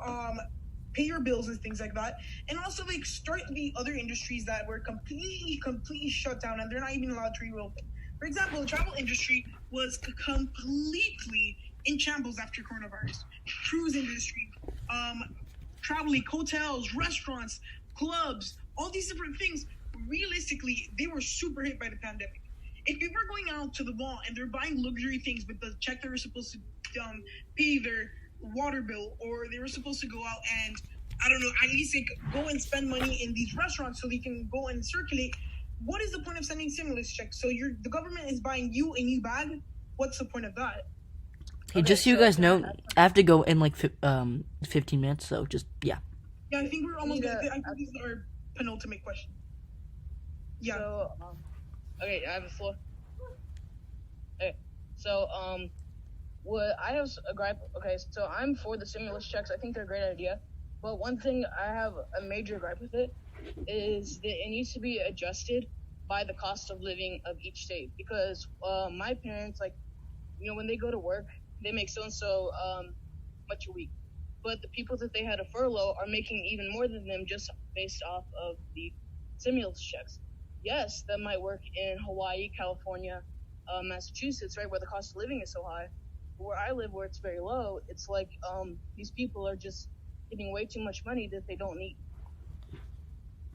pay your bills and things like that, and also like start the other industries that were completely shut down and they're not even allowed to reopen. For example, the travel industry was completely in shambles after coronavirus. Cruise industry, traveling, hotels, restaurants, clubs, all these different things, realistically, they were super hit by the pandemic. If people are going out to the mall and they're buying luxury things with the check they were supposed to pay their water bill, or they were supposed to go out and, I don't know, at least like go and spend money in these restaurants so they can go and circulate, what is the point of sending stimulus checks? So the government is buying you a new bag? What's the point of that? Hey, just so you guys know, I have to go in like 15 minutes, so just, yeah. Yeah, I think we're almost I think this is our penultimate question. Yeah. So, okay, I have the floor. Okay, so, what I have a gripe. Okay, so I'm for the stimulus checks. I think they're a great idea. But one thing I have a major gripe with it is that it needs to be adjusted by the cost of living of each state. Because my parents, like, you know, when they go to work, they make so-and-so much a week. But the people that they had a furlough are making even more than them just based off of the stimulus checks. Yes, that might work in Hawaii, California, Massachusetts, right, where the cost of living is so high. But where I live, where it's very low, it's like these people are just getting way too much money that they don't need.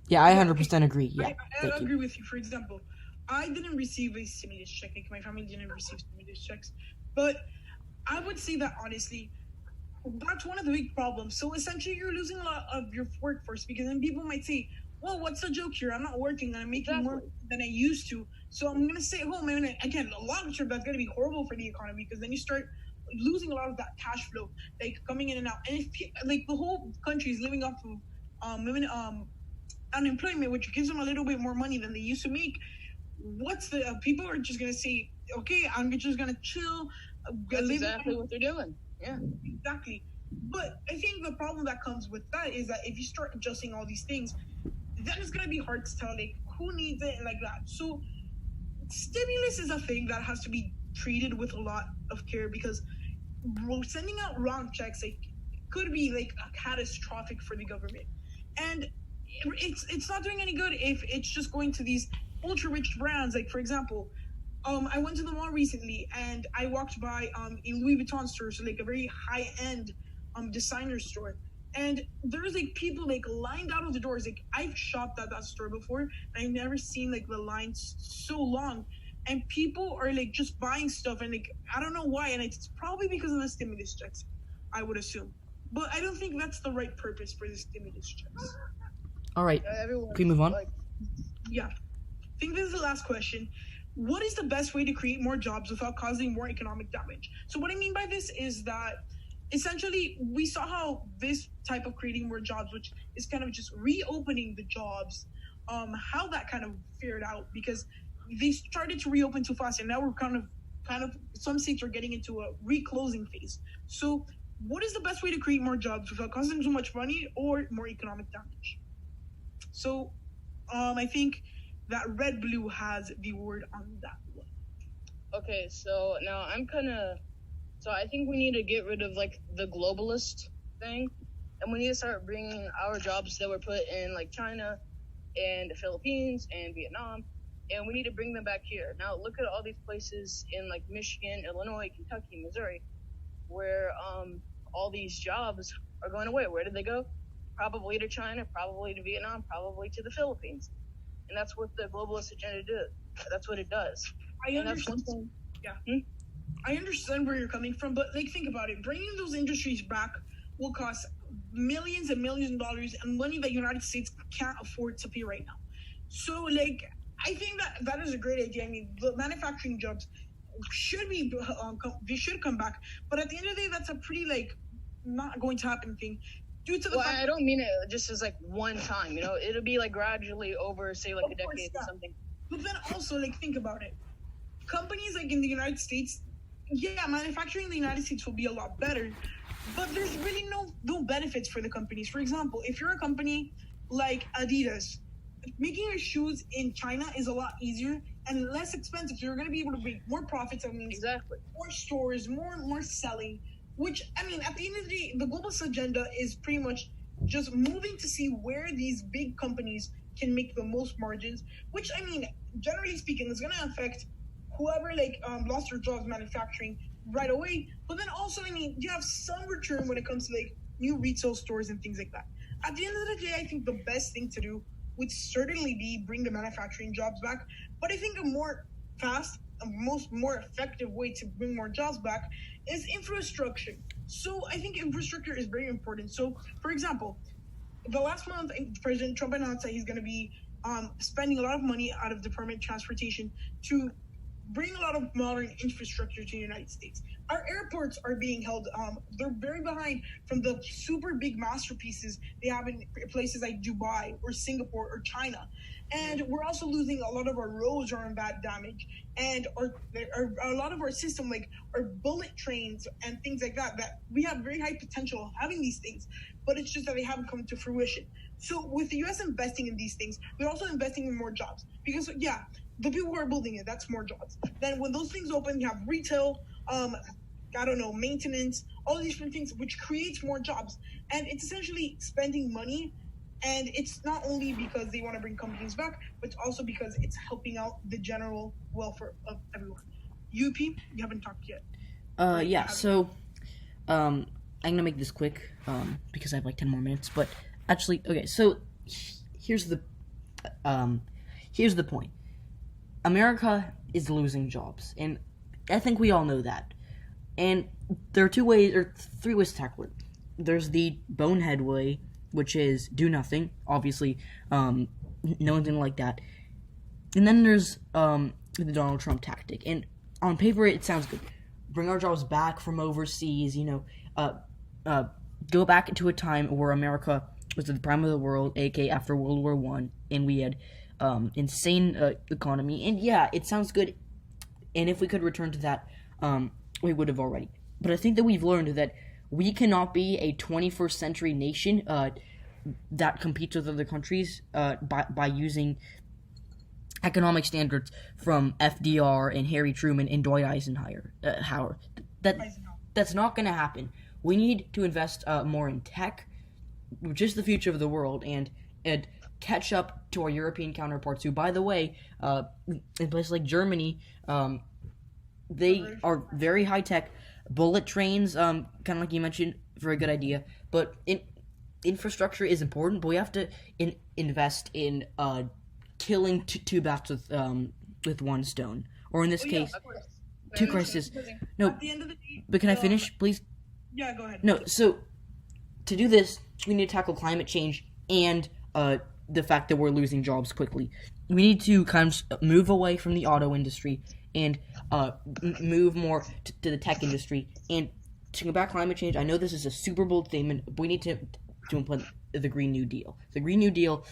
Yeah, I 100% agree. Yeah, I agree with you. For example, I didn't receive a stimulus check. Like, my family didn't receive stimulus checks. But I would say that, honestly, that's one of the big problems. So essentially, you're losing a lot of your workforce because then people might say, well, what's the joke here? I'm not working. I'm making more than I used to. So I'm going to stay at home. And again, long term, that's going to be horrible for the economy because then you start losing a lot of that cash flow, like coming in and out. And if like the whole country is living off of unemployment, which gives them a little bit more money than they used to make, what's the people are just going to say, okay, I'm just going to chill. That's exactly what they're doing. Yeah, exactly. But I think the problem that comes with that is that if you start adjusting all these things, then it's going to be hard to tell, like, who needs it and like that. So stimulus is a thing that has to be treated with a lot of care because sending out wrong checks, like, could be like catastrophic for the government. And it's not doing any good if it's just going to these ultra rich brands. Like, for example, I went to the mall recently and I walked by a Louis Vuitton store, so like a very high end designer store. And there's like people like lined out of the doors. Like, I've shopped at that store before and I've never seen like the lines so long. And people are like just buying stuff and like, I don't know why. And it's probably because of the stimulus checks, I would assume. But I don't think that's the right purpose for the stimulus checks. All right, can we move on? Yeah. I think this is the last question. What is the best way to create more jobs without causing more economic damage? So what I mean by this is that essentially we saw how this type of creating more jobs, which is kind of just reopening the jobs, how that kind of fared out because they started to reopen too fast and now we're kind of some states are getting into a reclosing phase. So what is the best way to create more jobs without causing too much money or more economic damage? So I think that Red Blue has the word on that one. Okay, so now I think we need to get rid of like the globalist thing, and we need to start bringing our jobs that were put in like China and the Philippines and Vietnam, and we need to bring them back here. Now look at all these places in like Michigan, Illinois, Kentucky, Missouri, where all these jobs are going away. Where did they go? Probably to China, probably to Vietnam, probably to the Philippines. And that's what the globalist agenda does. That's what it does. I understand. Yeah. I understand where you're coming from, but like think about it. Bringing those industries back will cost millions and millions of dollars and money that United States can't afford to pay right now. So like I think that is a great idea. I mean, the manufacturing jobs should be they should come back, but at the end of the day, that's a pretty like not going to happen thing due to the Well, fact. I don't mean it just as like one time. It'll be like gradually over, say like a decade or something. But then also like think about it. Companies like in the United States, yeah, manufacturing in the United States will be a lot better, but there's really no benefits for the companies. For example, if you're a company like Adidas, making your shoes in China is a lot easier and less expensive. So you're going to be able to make more profits. I mean, Exactly. more stores, more selling. Which I mean, at the end of the day, the globalist agenda is pretty much just moving to see where these big companies can make the most margins. Which I mean, generally speaking, is going to affect whoever like lost their jobs manufacturing right away. But then also, I mean, you have some return when it comes to like new retail stores and things like that. At the end of the day, I think the best thing to do would certainly be bring the manufacturing jobs back. But I think a more fast, more effective way to bring more jobs back is infrastructure. So I think infrastructure is very important. So, for example, the last month, President Trump announced that he's going to be spending a lot of money out of Department of Transportation to bring a lot of modern infrastructure to the United States. Our airports are being held, they're very behind from the super big masterpieces they have in places like Dubai or Singapore or China. And we're also losing a lot of our roads are in bad damage. And a lot of our system, like our bullet trains and things like that, that we have very high potential of having these things, but it's just that they haven't come to fruition. So with the U.S. investing in these things, they're also investing in more jobs. Because, yeah, the people who are building it, that's more jobs. Then when those things open, you have retail, I don't know, maintenance, all these different things, which creates more jobs. And it's essentially spending money. And it's not only because they want to bring companies back, but it's also because it's helping out the general welfare of everyone. UP, you haven't talked yet. Yeah, so, I'm gonna make this quick, because I have like 10 more minutes, but actually, okay, so, here's the point. America is losing jobs, and I think we all know that. And there are three ways to tackle it. There's the bonehead way, which is do nothing, obviously, no one's gonna like that. And then there's, the Donald Trump tactic, and on paper it sounds good. Bring our jobs back from overseas, go back into a time where America was at the prime of the world, aka after World War I, and we had, insane, economy, and yeah, it sounds good, and if we could return to that, we would have already. But I think that we've learned that we cannot be a 21st century nation that competes with other countries by using economic standards from FDR and Harry Truman and Dwight Eisenhower. That's not going to happen. We need to invest more in tech, which is the future of the world, and catch up to our European counterparts who, by the way, in places like Germany, they are very high-tech. Bullet trains, kind of like you mentioned, very good idea. But infrastructure is important, but we have to invest in killing two bats with one stone. Or in this case, two crises. No, at the end of the day, but can I finish, please? Yeah, go ahead. No, so to do this, we need to tackle climate change and the fact that we're losing jobs quickly. We need to kind of move away from the auto industry and move more to the tech industry. And to combat climate change, I know this is a super bold statement, but we need to implement the Green New Deal. The Green New Deal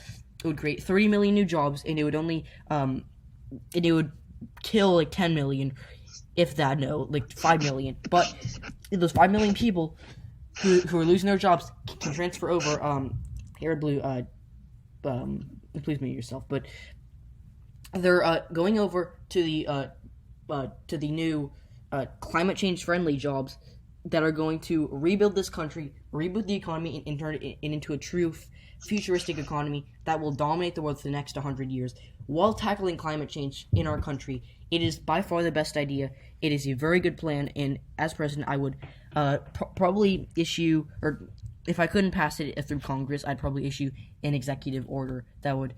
would create 30 million new jobs, and it would only it would kill like 10 million, if that, no, like 5 million. But those 5 million people who are losing their jobs can transfer over. Here, Blue, please mute yourself. But they're going over to the new climate change friendly jobs that are going to rebuild this country, reboot the economy, and turn it into a true futuristic economy that will dominate the world for the next 100 years while tackling climate change in our country. It is by far the best idea. It is a very good plan, and as president, I would probably issue, or if I couldn't pass it through Congress, I'd probably issue an executive order that would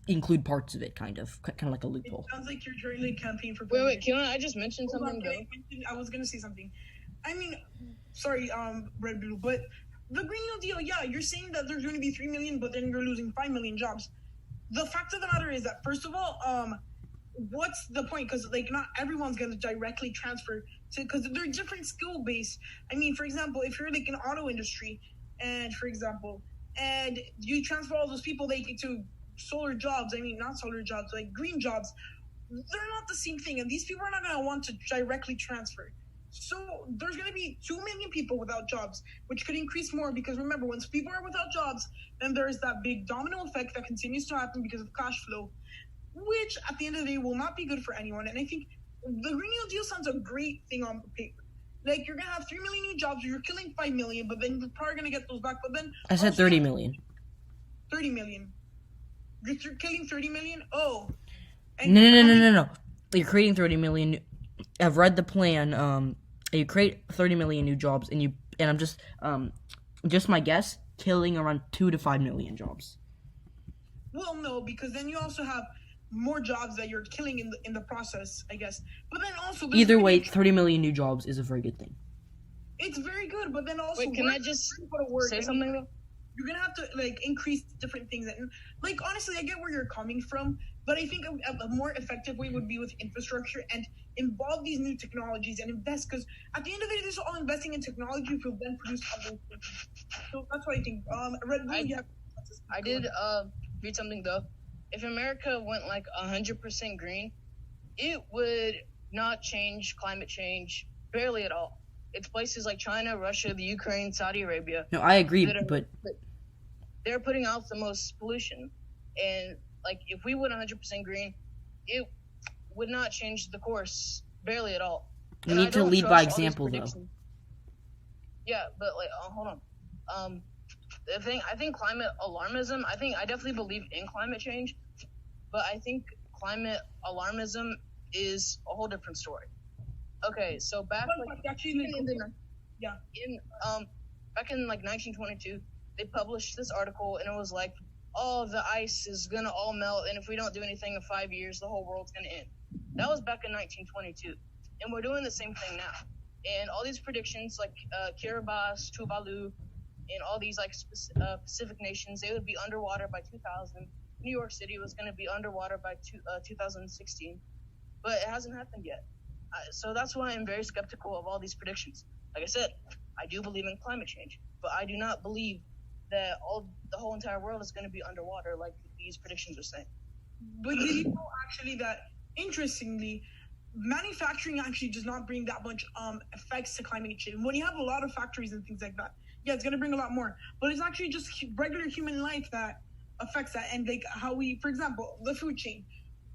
include parts of it, kind of like a It loophole. sounds like you're trying to campaign for. Wait, can I just mention Hold on, something though? I was gonna say something. I mean, sorry, Red Blue, but the Green New Deal, yeah, you're saying that there's going to be 3 million, but then you're losing 5 million jobs. The fact of the matter is that, first of all, what's the point? Because like not everyone's going to directly transfer to, because they're different skill base. I mean, for example, if you're like in auto industry, and for example, and you transfer all those people like to solar jobs. I mean, not solar jobs, like green jobs. They're not the same thing, and these people are not going to want to directly transfer. So there's going to be 2 million people without jobs, which could increase more because remember, once people are without jobs, then there's that big domino effect that continues to happen because of cash flow, which at the end of the day will not be good for anyone. And I think the Green New Deal sounds a great thing on paper. Like you're going to have 3 million new jobs, you're killing 5 million, but then you're probably going to get those back. But then I said 30 million. 30 million. You're killing 30 million? Oh. No. You're creating 30 million. I've read the plan. You create 30 million new jobs, and I'm just my guess, killing around 2 to 5 million jobs. Well, no, because then you also have more jobs that you're killing in the process, I guess. But then also either way, 30 million new jobs is a very good thing. It's very good, but then also wait, can I just say something though? You're gonna have to like increase different things, and like honestly, I get where you're coming from, but I think a more effective way would be with infrastructure and involve these new technologies and invest. Because at the end of the day, this is all investing in technology will then produce other things. So that's what I think. Red Bull, I did read something though. If America went like 100% green, it would not change climate change barely at all. It's places like China, Russia, the Ukraine, Saudi Arabia. No, I agree, but they're putting out the most pollution. And like if we went 100% green, it would not change the course barely at all. We need to lead by example, though. Yeah, but like, hold on. I think climate alarmism. I definitely believe in climate change, but I think climate alarmism is a whole different story. Okay, so back back in 1922, they published this article, and it was like, oh, the ice is gonna all melt, and if we don't do anything in 5 years, the whole world's gonna end. That was back in 1922, and we're doing the same thing now. And all these predictions, like Kiribati, Tuvalu, and all these like Pacific nations, they would be underwater by 2000. New York City was gonna be underwater by 2016, but it hasn't happened yet. So that's why I'm very skeptical of all these predictions. Like I said, I do believe in climate change, but I do not believe that the whole entire world is going to be underwater like these predictions are saying. But did you know actually that, interestingly, manufacturing actually does not bring that much effects to climate change. When you have a lot of factories and things like that, yeah, it's going to bring a lot more. But it's actually just regular human life that affects that. And like how we, for example, the food chain,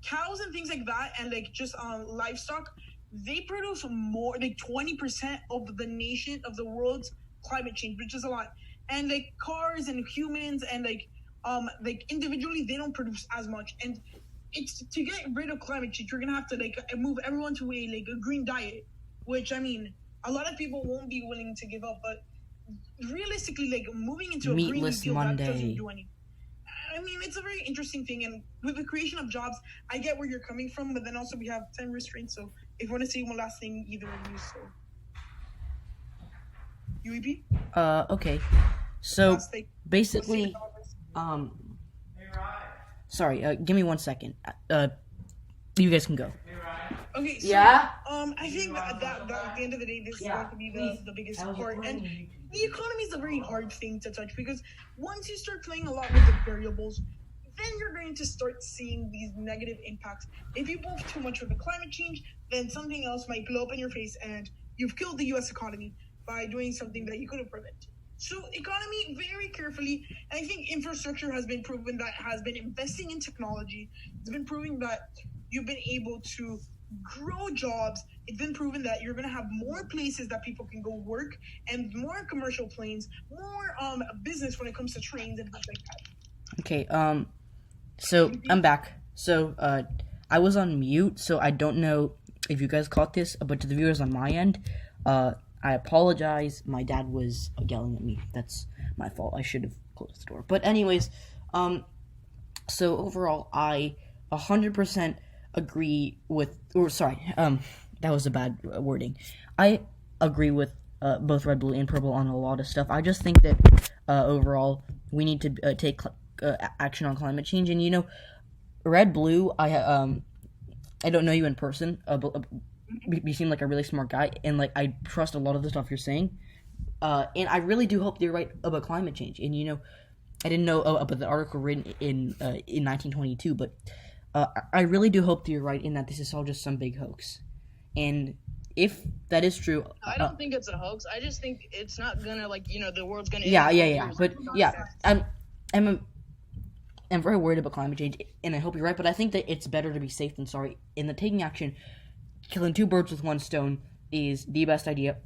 cows and things like that, and like just livestock, they produce more, like 20% of the world's climate change, which is a lot. And like cars and humans and like individually, they don't produce as much. And it's to get rid of climate change, you're gonna have to like move everyone to a green diet, which I mean, a lot of people won't be willing to give up. But realistically, like moving into a Meatless green deal, Monday. that doesn't do anything. I mean, it's a very interesting thing, and with the creation of jobs, I get where you're coming from, but then also we have time restraints. So if you want to say one last thing, either of you, so UEP. Okay. So basically, sorry. Give me 1 second. You guys can go. Okay. So, Yeah. I think that at the end of the day, this is going to be the biggest part, and the economy is a very hard thing to touch because once you start playing a lot with the variables, then you're going to start seeing these negative impacts. If you move too much with the climate change, then something else might blow up in your face, and you've killed the U.S. economy by doing something that you could have prevented. So economy, very carefully. I think infrastructure has been proven that has been investing in technology. It's been proving that you've been able to grow jobs. It's been proven that you're going to have more places that people can go work and more commercial planes, more business when it comes to trains and things like that. Okay, so I'm back. So I was on mute, so I don't know if you guys caught this, but to the viewers on my end, I apologize. My dad was yelling at me. That's my fault. I should have closed the door. But anyways, So overall, I 100% agree with. Or sorry, that was a bad wording. I agree with both red, blue, and purple on a lot of stuff. I just think that overall we need to take action on climate change. And red, blue. I don't know you in person, but you seem like a really smart guy, and like I trust a lot of the stuff you're saying. And I really do hope you're right about climate change. And I didn't know about the article written in 1922, but I really do hope that you're right in that this is all just some big hoax. And if that is true, I don't think it's a hoax. I just think it's not gonna the world's gonna. Yeah. But yeah, I'm very worried about climate change, and I hope you're right. But I think that it's better to be safe than sorry. In the taking action, killing two birds with one stone is the best idea.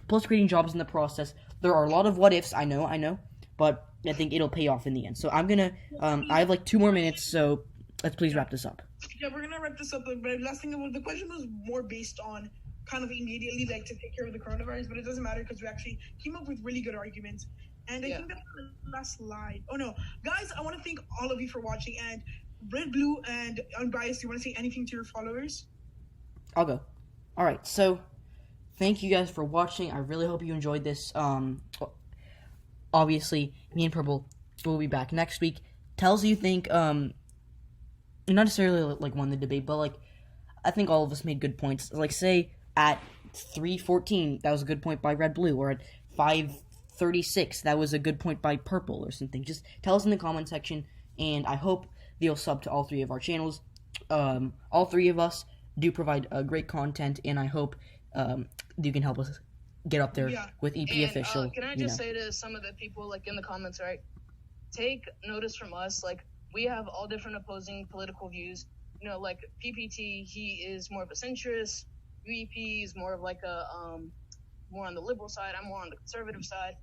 Plus, creating jobs in the process. There are a lot of what ifs. I know, but I think it'll pay off in the end. So I'm gonna. I have like 2 more minutes, so let's please wrap this up. Yeah, we're gonna wrap this up. But last thing, the question was more based on kind of immediately like to take care of the coronavirus, but it doesn't matter because we actually came up with really good arguments. And I think that's the last slide. Oh no, guys! I want to thank all of you for watching. And Red, Blue, and Unbiased. Do you want to say anything to your followers? I'll go. All right, so thank you guys for watching. I really hope you enjoyed this. Obviously, me and Purple will be back next week. Tell us you think, not necessarily like won the debate, but like I think all of us made good points. Like say at 3:14, that was a good point by Red Blue, or at 5:36, that was a good point by Purple, or something. Just tell us in the comment section, and I hope you'll sub to all 3 of our channels. All 3 of us do provide great content, and I hope you can help us get up there with EP and, official. Can I just say to some of the people like in the comments, right? Take notice from us. Like we have all different opposing political views. Like PPT, he is more of a centrist. UEP is more of like a more on the liberal side. I'm more on the conservative side,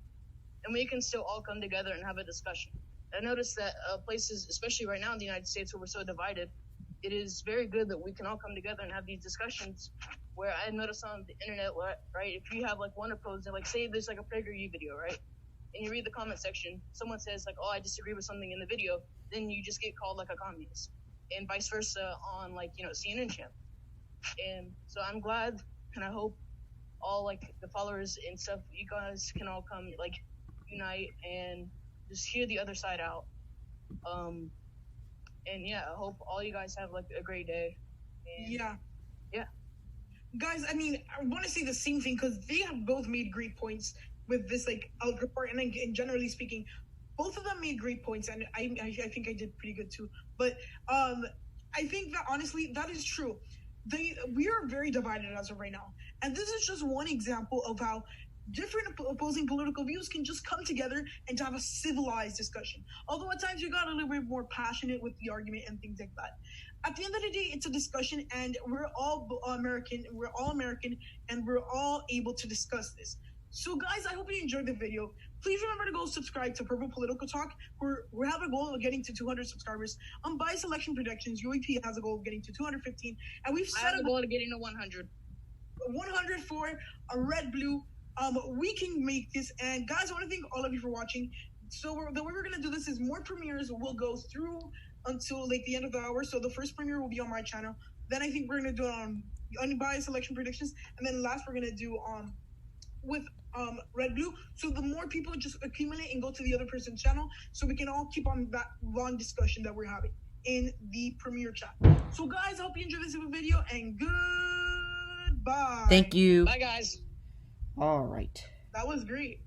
and we can still all come together and have a discussion. I noticed that places, especially right now in the United States, where we're so divided, it is very good that we can all come together and have these discussions. Where I noticed on the internet, right, if you have like one opposing, like say there's like a PragerU video, right, and you read the comment section, someone says like, oh, I disagree with something in the video, then you just get called like a communist, and vice versa on like CNN channel. And so I'm glad, and I hope all like the followers and stuff, you guys can all come like unite and just hear the other side out. And yeah, I hope all you guys have like a great day. And, yeah. Guys, I mean, I want to say the same thing because they have both made great points with this like out report, and then generally speaking, both of them made great points, and I think I did pretty good too. But I think that honestly, that is true. We are very divided as of right now, and this is just one example of how different opposing political views can just come together and to have a civilized discussion. Although at times you got a little bit more passionate with the argument and things like that. At the end of the day, it's a discussion, and we're all American, and we're all able to discuss this. So guys, I hope you enjoyed the video. Please remember to go subscribe to Purple Political Talk. We have a goal of getting to 200 subscribers. Unbiased Election Predictions, UAP has a goal of getting to 215, and we've set a goal of getting to 100. 100 for a Red, Blue. We can make this, and guys, I want to thank all of you for watching. So the way we're gonna do this is more premieres will go through until like the end of the hour. So the first premiere will be on my channel. Then I think we're gonna do it on Unbiased Election Predictions, and then last we're gonna do with Red, Blue. So the more people just accumulate and go to the other person's channel, so we can all keep on that long discussion that we're having in the premiere chat. So guys, I hope you enjoyed this video, and goodbye. Thank you. Bye guys. All right. That was great.